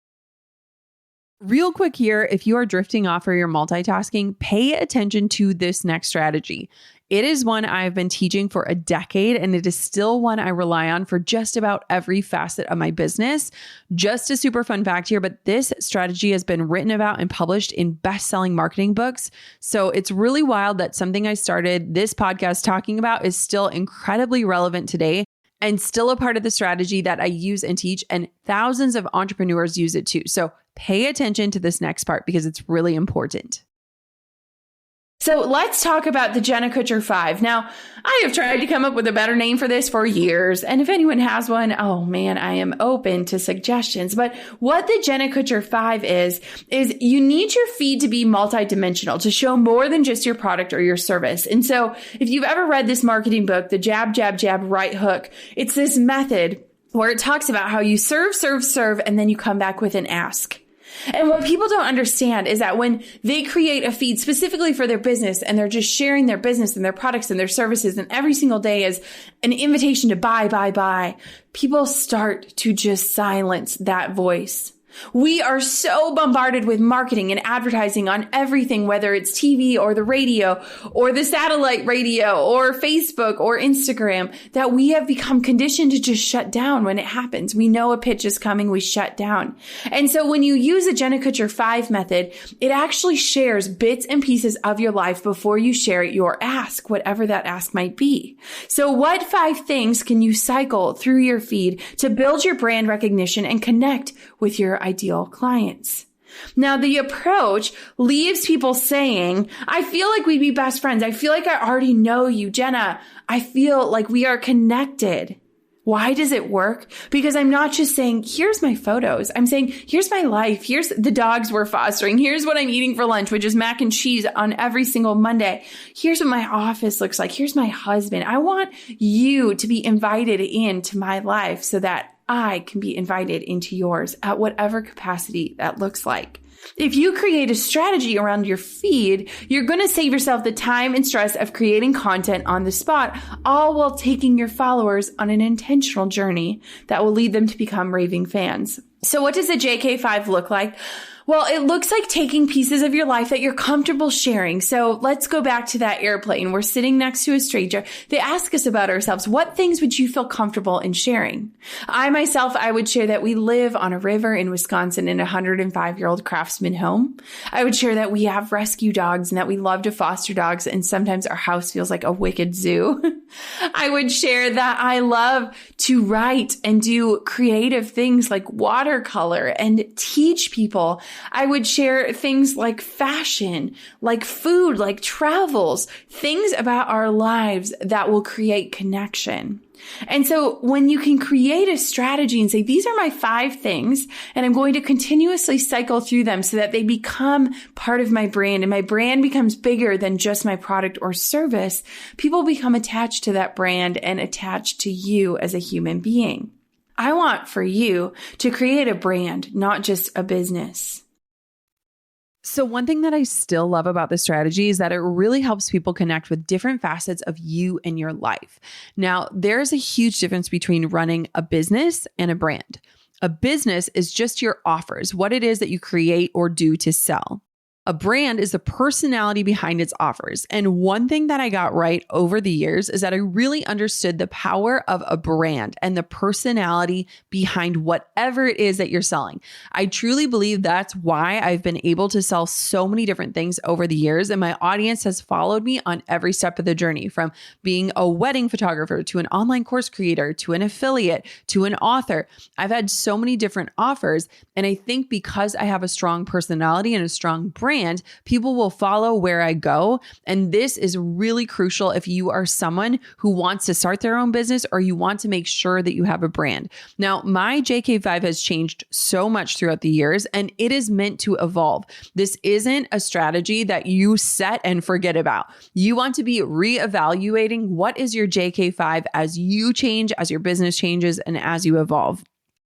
Real quick here, if you are drifting off or you're multitasking, pay attention to this next strategy. It is one I've been teaching for a decade, and it is still one I rely on for just about every facet of my business. Just a super fun fact here, but this strategy has been written about and published in best-selling marketing books. So it's really wild that something I started this podcast talking about is still incredibly relevant today and still a part of the strategy that I use and teach, and thousands of entrepreneurs use it too. So pay attention to this next part because it's really important. So let's talk about the Jenna Kutcher 5. Now, I have tried to come up with a better name for this for years. And if anyone has one, oh man, I am open to suggestions. But what the Jenna Kutcher 5 is you need your feed to be multidimensional, to show more than just your product or your service. And so if you've ever read this marketing book, the jab, jab, jab, right hook, it's this method where it talks about how you serve, and then you come back with an ask. And what people don't understand is that when they create a feed specifically for their business and they're just sharing their business and their products and their services, and every single day is an invitation to buy, people start to just silence that voice. We are so bombarded with marketing and advertising on everything, whether it's TV or the radio or the satellite radio or Facebook or Instagram, that we have become conditioned to just shut down when it happens. We know a pitch is coming, we shut down. And so when you use the Jenna Kutcher 5 method, it actually shares bits and pieces of your life before you share your ask, whatever that ask might be. So what 5 things can you cycle through your feed to build your brand recognition and connect with your ideal clients? Now, the approach leaves people saying, I feel like we'd be best friends. I feel like I already know you, Jenna. I feel like we are connected. Why does it work? Because I'm not just saying, here's my photos. I'm saying, here's my life. Here's the dogs we're fostering. Here's what I'm eating for lunch, which is mac and cheese on every single Monday. Here's what my office looks like. Here's my husband. I want you to be invited into my life so that I can be invited into yours at whatever capacity that looks like. If you create a strategy around your feed, you're going to save yourself the time and stress of creating content on the spot, all while taking your followers on an intentional journey that will lead them to become raving fans. So what does the JK5 look like? Well, it looks like taking pieces of your life that you're comfortable sharing. So let's go back to that airplane. We're sitting next to a stranger. They ask us about ourselves. What things would you feel comfortable in sharing? I would share that we live on a river in Wisconsin in a 105-year-old craftsman home. I would share that we have rescue dogs and that we love to foster dogs. And sometimes our house feels like a wicked zoo. I would share that I love to write and do creative things like watercolor and teach people. I would share things like fashion, like food, like travels, things about our lives that will create connection. And so when you can create a strategy and say, these are my 5 things, and I'm going to continuously cycle through them so that they become part of my brand and my brand becomes bigger than just my product or service, people become attached to that brand and attached to you as a human being. I want for you to create a brand, not just a business. So one thing that I still love about this strategy is that it really helps people connect with different facets of you and your life. Now, there's a huge difference between running a business and a brand. A business is just your offers, what it is that you create or do to sell. A brand is the personality behind its offers. And one thing that I got right over the years is that I really understood the power of a brand and the personality behind whatever it is that you're selling. I truly believe that's why I've been able to sell so many different things over the years. And my audience has followed me on every step of the journey, from being a wedding photographer to an online course creator to an affiliate to an author. I've had so many different offers. And I think because I have a strong personality and a strong brand, people will follow where I go. And this is really crucial if you are someone who wants to start their own business or you want to make sure that you have a brand. Now, my JK5 has changed so much throughout the years, and it is meant to evolve. This isn't a strategy that you set and forget about. You want to be reevaluating what is your JK5 as you change, as your business changes, and as you evolve.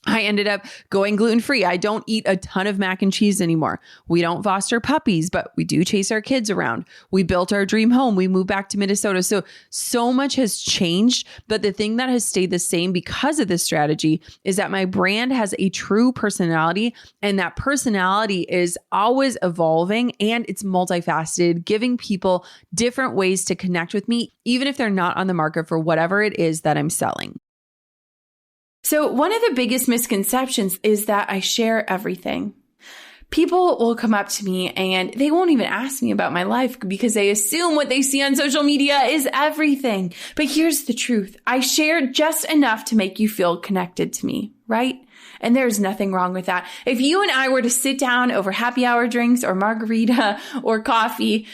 I ended up going gluten-free. I don't eat a ton of mac and cheese anymore. We don't foster puppies, but we do chase our kids around. We built our dream home. We moved back to Minnesota. So much has changed. But the thing that has stayed the same because of this strategy is that my brand has a true personality, and that personality is always evolving and it's multifaceted, giving people different ways to connect with me, even if they're not on the market for whatever it is that I'm selling. So one of the biggest misconceptions is that I share everything. People will come up to me and they won't even ask me about my life because they assume what they see on social media is everything. But here's the truth. I share just enough to make you feel connected to me, right? And there's nothing wrong with that. If you and I were to sit down over happy hour drinks or margarita or coffee,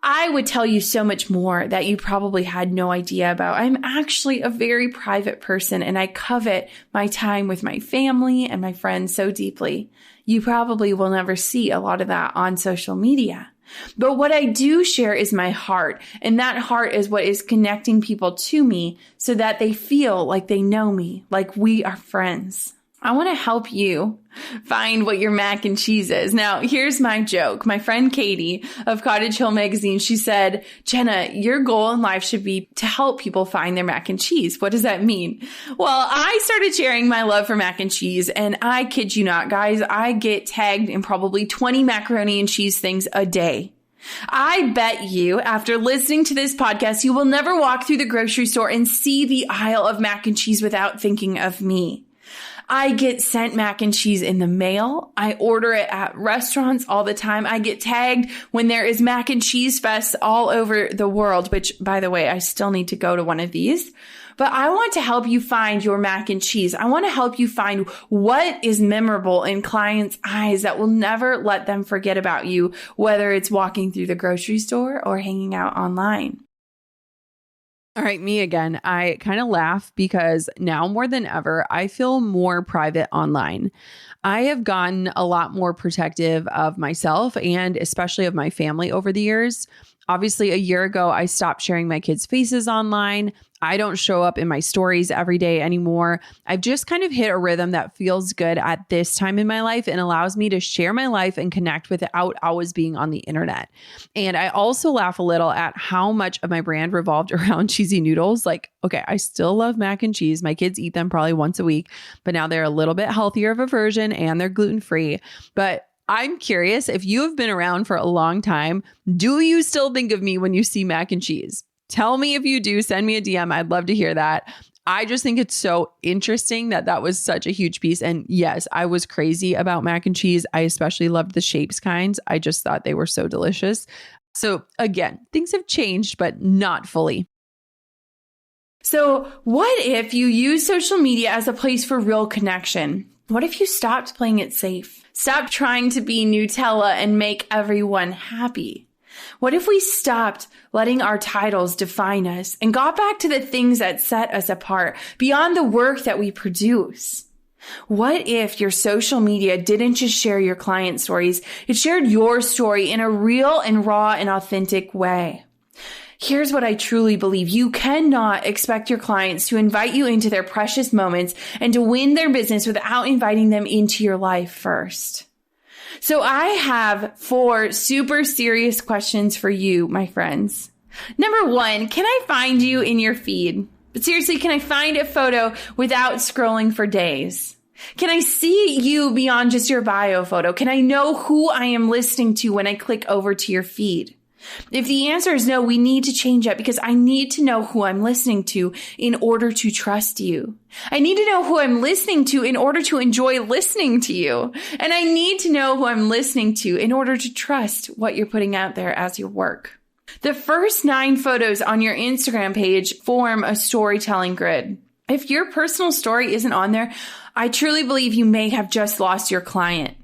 I would tell you so much more that you probably had no idea about. I'm actually a very private person, and I covet my time with my family and my friends so deeply. You probably will never see a lot of that on social media. But what I do share is my heart, and that heart is what is connecting people to me so that they feel like they know me, like we are friends. I want to help you find what your mac and cheese is. Now, here's my joke. My friend Katie of Cottage Hill Magazine, she said, Jenna, your goal in life should be to help people find their mac and cheese. What does that mean? Well, I started sharing my love for mac and cheese, and I kid you not, guys, I get tagged in probably 20 macaroni and cheese things a day. I bet you, after listening to this podcast, you will never walk through the grocery store and see the aisle of mac and cheese without thinking of me. I get sent mac and cheese in the mail. I order it at restaurants all the time. I get tagged when there is mac and cheese fests all over the world, which, by the way, I still need to go to one of these. But I want to help you find your mac and cheese. I want to help you find what is memorable in clients' eyes that will never let them forget about you, whether it's walking through the grocery store or hanging out online. All right, me again. I kind of laugh because now more than ever, I feel more private online. I have gotten a lot more protective of myself and especially of my family over the years. Obviously, a year ago, I stopped sharing my kids' faces online. I don't show up in my stories every day anymore. I've just kind of hit a rhythm that feels good at this time in my life and allows me to share my life and connect without always being on the internet. And I also laugh a little at how much of my brand revolved around cheesy noodles. Like, okay, I still love mac and cheese. My kids eat them probably once a week, but now they're a little bit healthier of a version and they're gluten-free. But I'm curious, if you have been around for a long time, do you still think of me when you see mac and cheese? Tell me if you do. Send me a DM. I'd love to hear that. I just think it's so interesting that that was such a huge piece. And yes, I was crazy about mac and cheese. I especially loved the shapes kinds. I just thought they were so delicious. So again, things have changed, but not fully. So what if you use social media as a place for real connection? What if you stopped playing it safe? Stop trying to be Nutella and make everyone happy. What if we stopped letting our titles define us and got back to the things that set us apart beyond the work that we produce? What if your social media didn't just share your client stories, it shared your story in a real and raw and authentic way? Here's what I truly believe. You cannot expect your clients to invite you into their precious moments and to win their business without inviting them into your life first. So I have 4 super serious questions for you, my friends. Number 1, can I find you in your feed? But seriously, can I find a photo without scrolling for days? Can I see you beyond just your bio photo? Can I know who I am listening to when I click over to your feed? If the answer is no, we need to change it because I need to know who I'm listening to in order to trust you. I need to know who I'm listening to in order to enjoy listening to you. And I need to know who I'm listening to in order to trust what you're putting out there as your work. The first 9 photos on your Instagram page form a storytelling grid. If your personal story isn't on there, I truly believe you may have just lost your client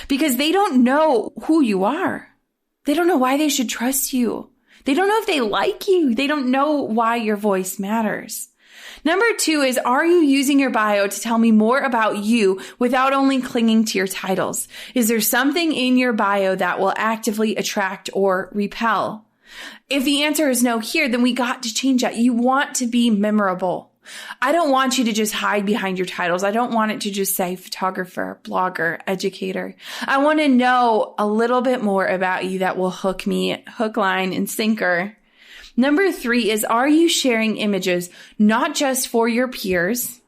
because they don't know who you are. They don't know why they should trust you. They don't know if they like you. They don't know why your voice matters. Number 2 is, are you using your bio to tell me more about you without only clinging to your titles? Is there something in your bio that will actively attract or repel? If the answer is no here, then we got to change that. You want to be memorable. I don't want you to just hide behind your titles. I don't want it to just say photographer, blogger, educator. I want to know a little bit more about you that will hook me, hook, line, and sinker. Number 3 is, are you sharing images not just for your peers,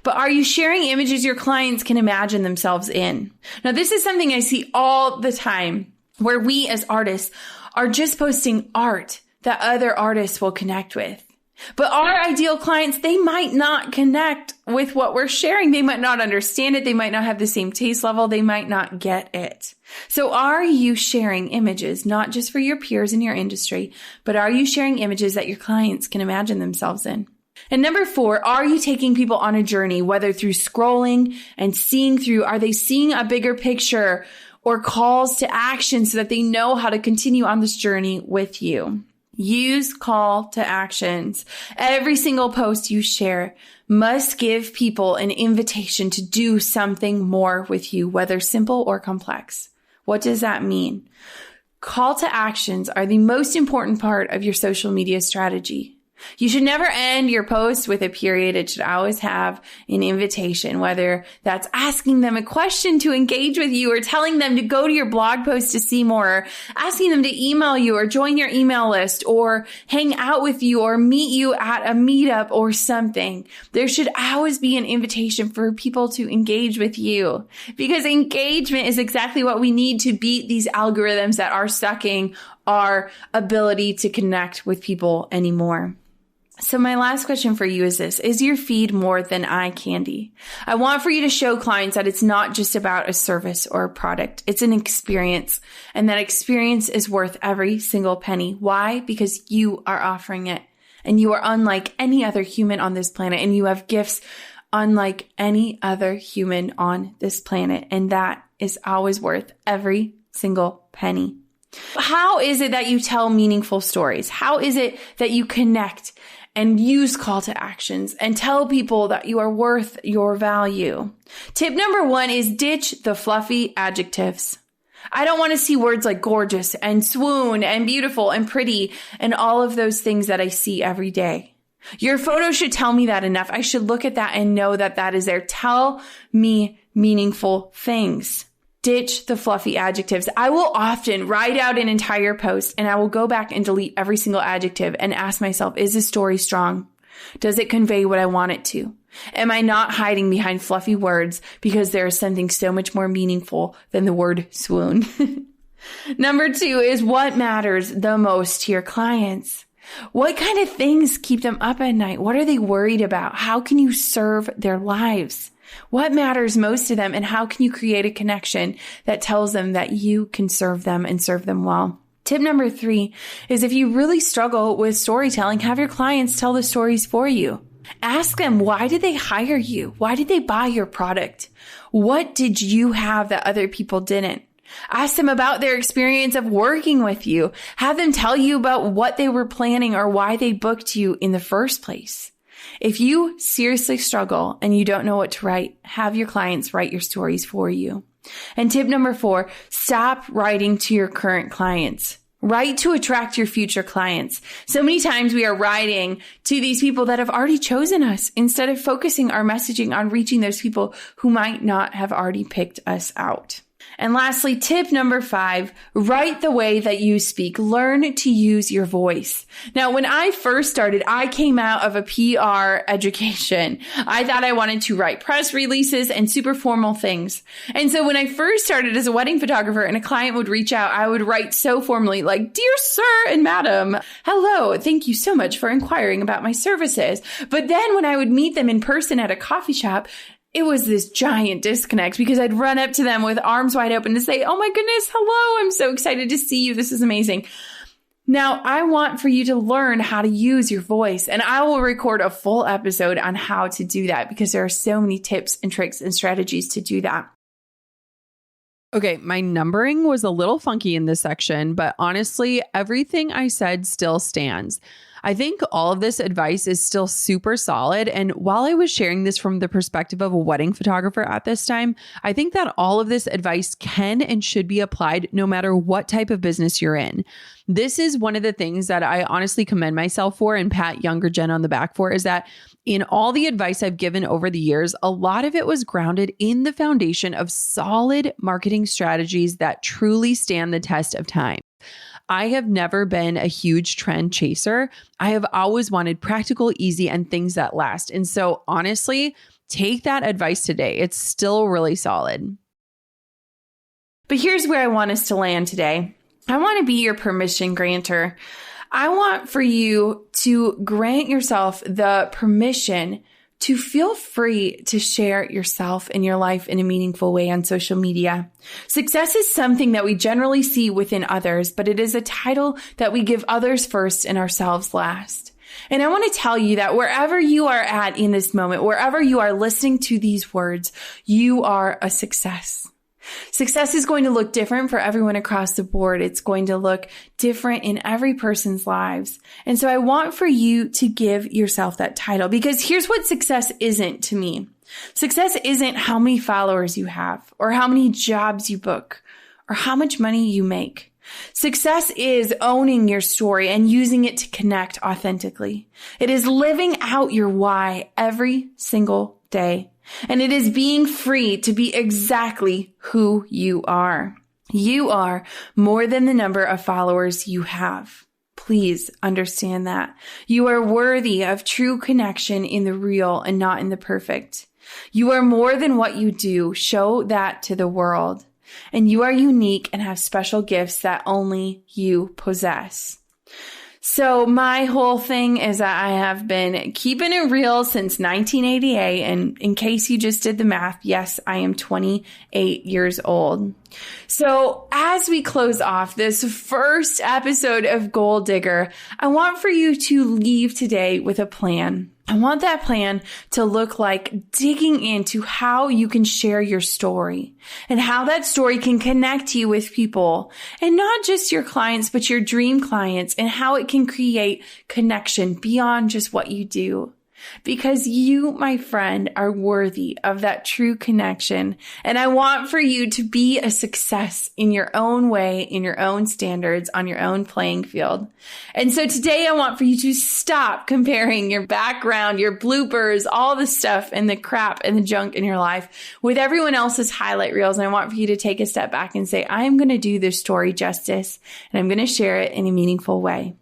but are you sharing images your clients can imagine themselves in? Now, this is something I see all the time where we as artists are just posting art that other artists will connect with. But our ideal clients, they might not connect with what we're sharing. They might not understand it. They might not have the same taste level. They might not get it. So are you sharing images, not just for your peers in your industry, but are you sharing images that your clients can imagine themselves in? And number 4, are you taking people on a journey, whether through scrolling and seeing through, are they seeing a bigger picture or calls to action so that they know how to continue on this journey with you? Use call to actions. Every single post you share must give people an invitation to do something more with you, whether simple or complex. What does that mean? Call to actions are the most important part of your social media strategy. You should never end your post with a period. It should always have an invitation, whether that's asking them a question to engage with you or telling them to go to your blog post to see more, or asking them to email you or join your email list or hang out with you or meet you at a meetup or something. There should always be an invitation for people to engage with you, because engagement is exactly what we need to beat these algorithms that are sucking our ability to connect with people anymore. So my last question for you is this: is your feed more than eye candy? I want for you to show clients that it's not just about a service or a product. It's an experience, and that experience is worth every single penny. Why? Because you are offering it, and you are unlike any other human on this planet, and you have gifts unlike any other human on this planet, and that is always worth every single penny. How is it that you tell meaningful stories? How is it that you connect and use call to actions and tell people that you are worth your value? Tip number 1 is ditch the fluffy adjectives. I don't want to see words like gorgeous and swoon and beautiful and pretty and all of those things that I see every day. Your photo should tell me that enough. I should look at that and know that that is there. Tell me meaningful things. Ditch the fluffy adjectives. I will often write out an entire post and I will go back and delete every single adjective and ask myself, is this story strong? Does it convey what I want it to? Am I not hiding behind fluffy words because there is something so much more meaningful than the word swoon? Number 2 is what matters the most to your clients. What kind of things keep them up at night? What are they worried about? How can you serve their lives? What matters most to them, and how can you create a connection that tells them that you can serve them and serve them well? Tip number 3 is if you really struggle with storytelling, have your clients tell the stories for you. Ask them, why did they hire you? Why did they buy your product? What did you have that other people didn't? Ask them about their experience of working with you. Have them tell you about what they were planning or why they booked you in the first place. If you seriously struggle and you don't know what to write, have your clients write your stories for you. And tip number 4, stop writing to your current clients. Write to attract your future clients. So many times we are writing to these people that have already chosen us instead of focusing our messaging on reaching those people who might not have already picked us out. And lastly, tip number 5, write the way that you speak. Learn to use your voice. Now, when I first started, I came out of a PR education. I thought I wanted to write press releases and super formal things. And so when I first started as a wedding photographer and a client would reach out, I would write so formally like, "Dear sir and madam, hello, thank you so much for inquiring about my services." But then when I would meet them in person at a coffee shop, it was this giant disconnect because I'd run up to them with arms wide open to say, "Oh my goodness, hello, I'm so excited to see you. This is amazing." Now, I want for you to learn how to use your voice, and I will record a full episode on how to do that because there are so many tips and tricks and strategies to do that. Okay, my numbering was a little funky in this section, but honestly, everything I said still stands. I think all of this advice is still super solid. And while I was sharing this from the perspective of a wedding photographer at this time, I think that all of this advice can and should be applied no matter what type of business you're in. This is one of the things that I honestly commend myself for and pat younger Jen on the back for, is that in all the advice I've given over the years, a lot of it was grounded in the foundation of solid marketing strategies that truly stand the test of time. I have never been a huge trend chaser. I have always wanted practical, easy, and things that last. And so honestly, take that advice today. It's still really solid. But here's where I want us to land today. I want to be your permission granter. I want for you to grant yourself the permission to feel free to share yourself and your life in a meaningful way on social media. Success is something that we generally see within others, but it is a title that we give others first and ourselves last. And I want to tell you that wherever you are at in this moment, wherever you are listening to these words, you are a success. Success is going to look different for everyone across the board. It's going to look different in every person's lives. And so I want for you to give yourself that title, because here's what success isn't to me. Success isn't how many followers you have or how many jobs you book or how much money you make. Success is owning your story and using it to connect authentically. It is living out your why every single day. And it is being free to be exactly who you are. You are more than the number of followers you have. Please understand that. You are worthy of true connection in the real and not in the perfect. You are more than what you do. Show that to the world. And you are unique and have special gifts that only you possess. So my whole thing is that I have been keeping it real since 1988. And in case you just did the math, yes, I am 28 years old. So as we close off this first episode of Goal Digger, I want for you to leave today with a plan. I want that plan to look like digging into how you can share your story and how that story can connect you with people, and not just your clients, but your dream clients, and how it can create connection beyond just what you do. Because you, my friend, are worthy of that true connection. And I want for you to be a success in your own way, in your own standards, on your own playing field. And so today I want for you to stop comparing your background, your bloopers, all the stuff and the crap and the junk in your life with everyone else's highlight reels. And I want for you to take a step back and say, I am going to do this story justice, and I'm going to share it in a meaningful way.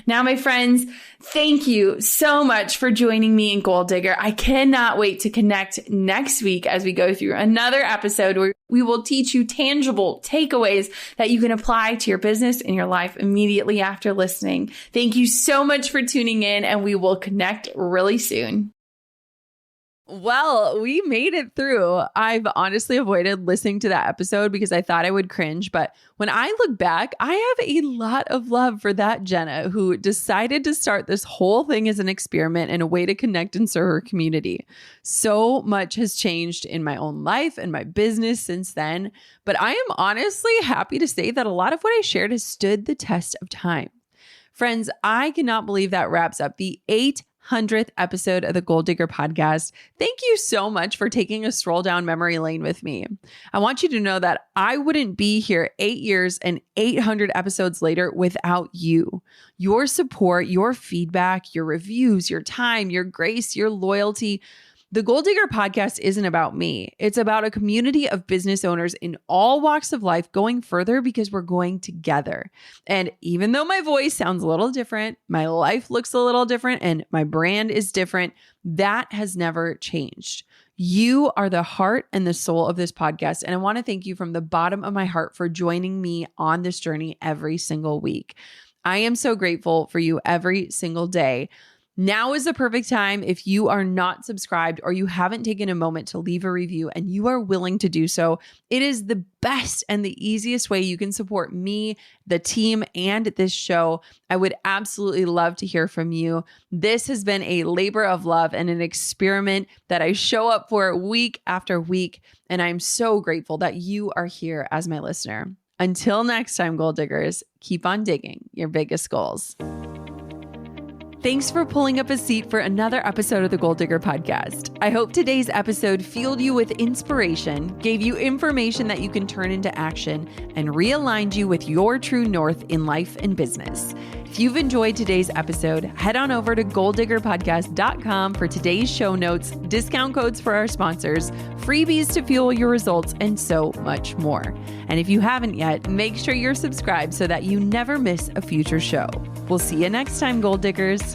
Now, my friends, thank you so much for joining me in Goal Digger. I cannot wait to connect next week as we go through another episode where we will teach you tangible takeaways that you can apply to your business and your life immediately after listening. Thank you so much for tuning in, and we will connect really soon. Well, we made it through. I've honestly avoided listening to that episode because I thought I would cringe. But when I look back, I have a lot of love for that Jenna who decided to start this whole thing as an experiment and a way to connect and serve her community. So much has changed in my own life and my business since then. But I am honestly happy to say that a lot of what I shared has stood the test of time. Friends, I cannot believe that wraps up the 800th episode of the Goal Digger podcast. Thank you so much for taking a stroll down memory lane with me. I want you to know that I wouldn't be here 8 years and 800 episodes later without you. Your support, your feedback, your reviews, your time, your grace, your loyalty. The Goal Digger podcast isn't about me. It's about a community of business owners in all walks of life going further because we're going together. And even though my voice sounds a little different, my life looks a little different, and my brand is different, that has never changed. You are the heart and the soul of this podcast. And I want to thank you from the bottom of my heart for joining me on this journey every single week. I am so grateful for you every single day. Now is the perfect time if you are not subscribed or you haven't taken a moment to leave a review and you are willing to do so. It is the best and the easiest way you can support me, the team, and this show. I would absolutely love to hear from you. This has been a labor of love and an experiment that I show up for week after week. And I'm so grateful that you are here as my listener. Until next time, Goal Diggers, keep on digging your biggest goals. Thanks for pulling up a seat for another episode of the Goal Digger podcast. I hope today's episode fueled you with inspiration, gave you information that you can turn into action, and realigned you with your true north in life and business. If you've enjoyed today's episode, head on over to goaldiggerpodcast.com for today's show notes, discount codes for our sponsors, freebies to fuel your results, and so much more. And if you haven't yet, make sure you're subscribed so that you never miss a future show. We'll see you next time, Goal Diggers.